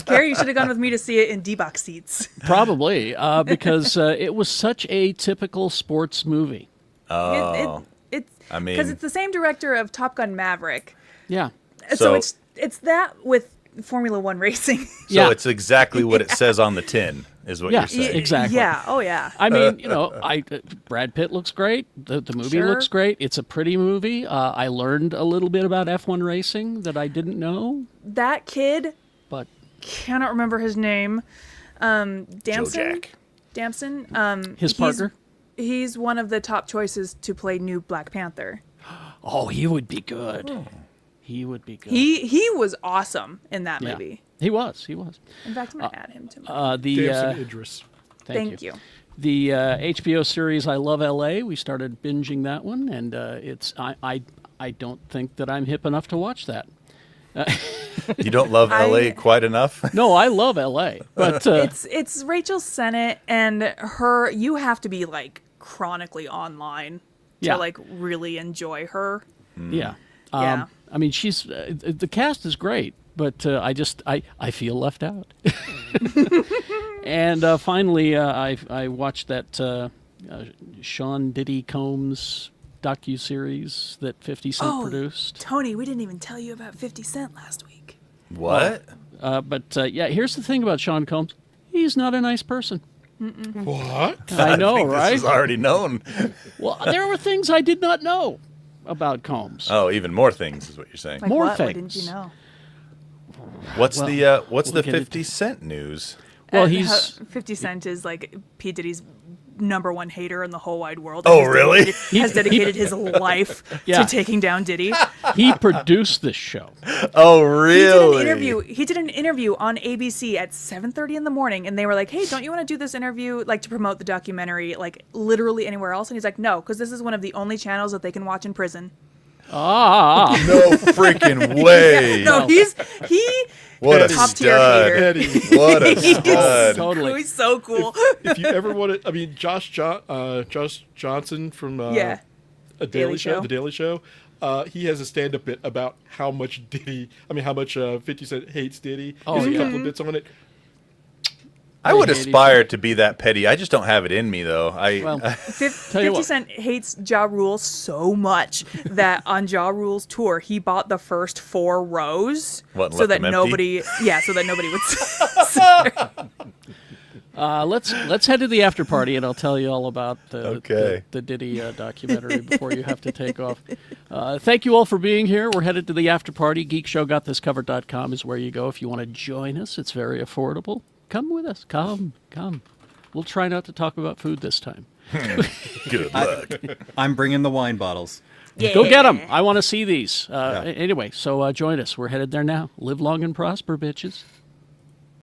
Carrie, you should have gone with me to see it in D-box seats. probably because it was such a typical sports movie. Oh, It's I mean- because it's the same director of Top Gun Maverick. Yeah. So- So it's that with Formula One racing. so Yeah. it's exactly what it says on the tin, is what Yeah, you're saying. exactly. Yeah. Oh yeah. I mean, Brad Pitt looks great. The movie Sure. looks great. It's a pretty movie. I learned a little bit about F1 racing that I didn't know, That kid, but cannot remember his name. Joe Damson. Jack. Damson. his partner. He's one of the top choices to play new Black Panther. Oh, he would be good. He would be good. He was awesome in that Yeah. movie. He was. He was. In fact, I'm gonna add him to my. Damson Idris. Thank you. The HBO series I Love L.A. We started binging that one, and I don't think that I'm hip enough to watch that. You don't love LA quite enough? No, I love L.A., but It's Rachel Sennett and her. You have to be like chronically online Yeah. to like really enjoy her. yeah. Yeah. I mean, she's the cast is great, but I feel left out. And finally, I watched that Sean Diddy Combs docuseries that 50 Cent produced. Tony, we didn't even tell you about 50 Cent last week. What? But here's the thing about Sean Combs: he's not a nice person. What? I know, think right? This is already known. Well, there were things I did not know. about Combs. Oh, even more things is what you're saying. Like More what? What didn't things. you know? What's well, the we'll get 50 Cent news? Well, And he's 50 Cent is like P Diddy's #1 hater in the whole wide world. Oh, He's really? has dedicated his life Yeah. to taking down Diddy. he produced this show. Oh, really? He did an interview on ABC at 7:30 in the morning, and they were like, "Hey, don't you want to do this interview like to promote the documentary like literally anywhere else?" And he's like, "No, because this is one of the only channels that they can watch in prison." Ah, No freaking way. No, he What a top tier stud. hater. Eddie, What a He's stud. totally. He's so cool. if you ever want to, I mean, Josh Johnson from Yeah. a Daily Show. The Daily Show. He has a stand-up bit about how much 50 Cent hates Diddy. Oh, There's a yeah. couple of bits on it. I would I hate aspire to be that petty. I just don't have it in me, though. well, Tell you 50 what. Cent hates Ja Rule so much that on Ja Rule's tour, he bought the first 4 rows What, and so left that them empty? nobody, so that nobody would sit there. let's head to the after party, and I'll tell you all about Okay. the Diddy documentary before you have to take off. Thank you all for being here. We're headed to the after party. GeekShowGotThisCovered.com is where you go if you want to join us. It's very affordable. Come with us. Come. We'll try not to talk about food this time. Good luck. I'm bringing the wine bottles. Go get them. I want to see these. Anyway, so join us. We're headed there now. Live long and prosper, bitches.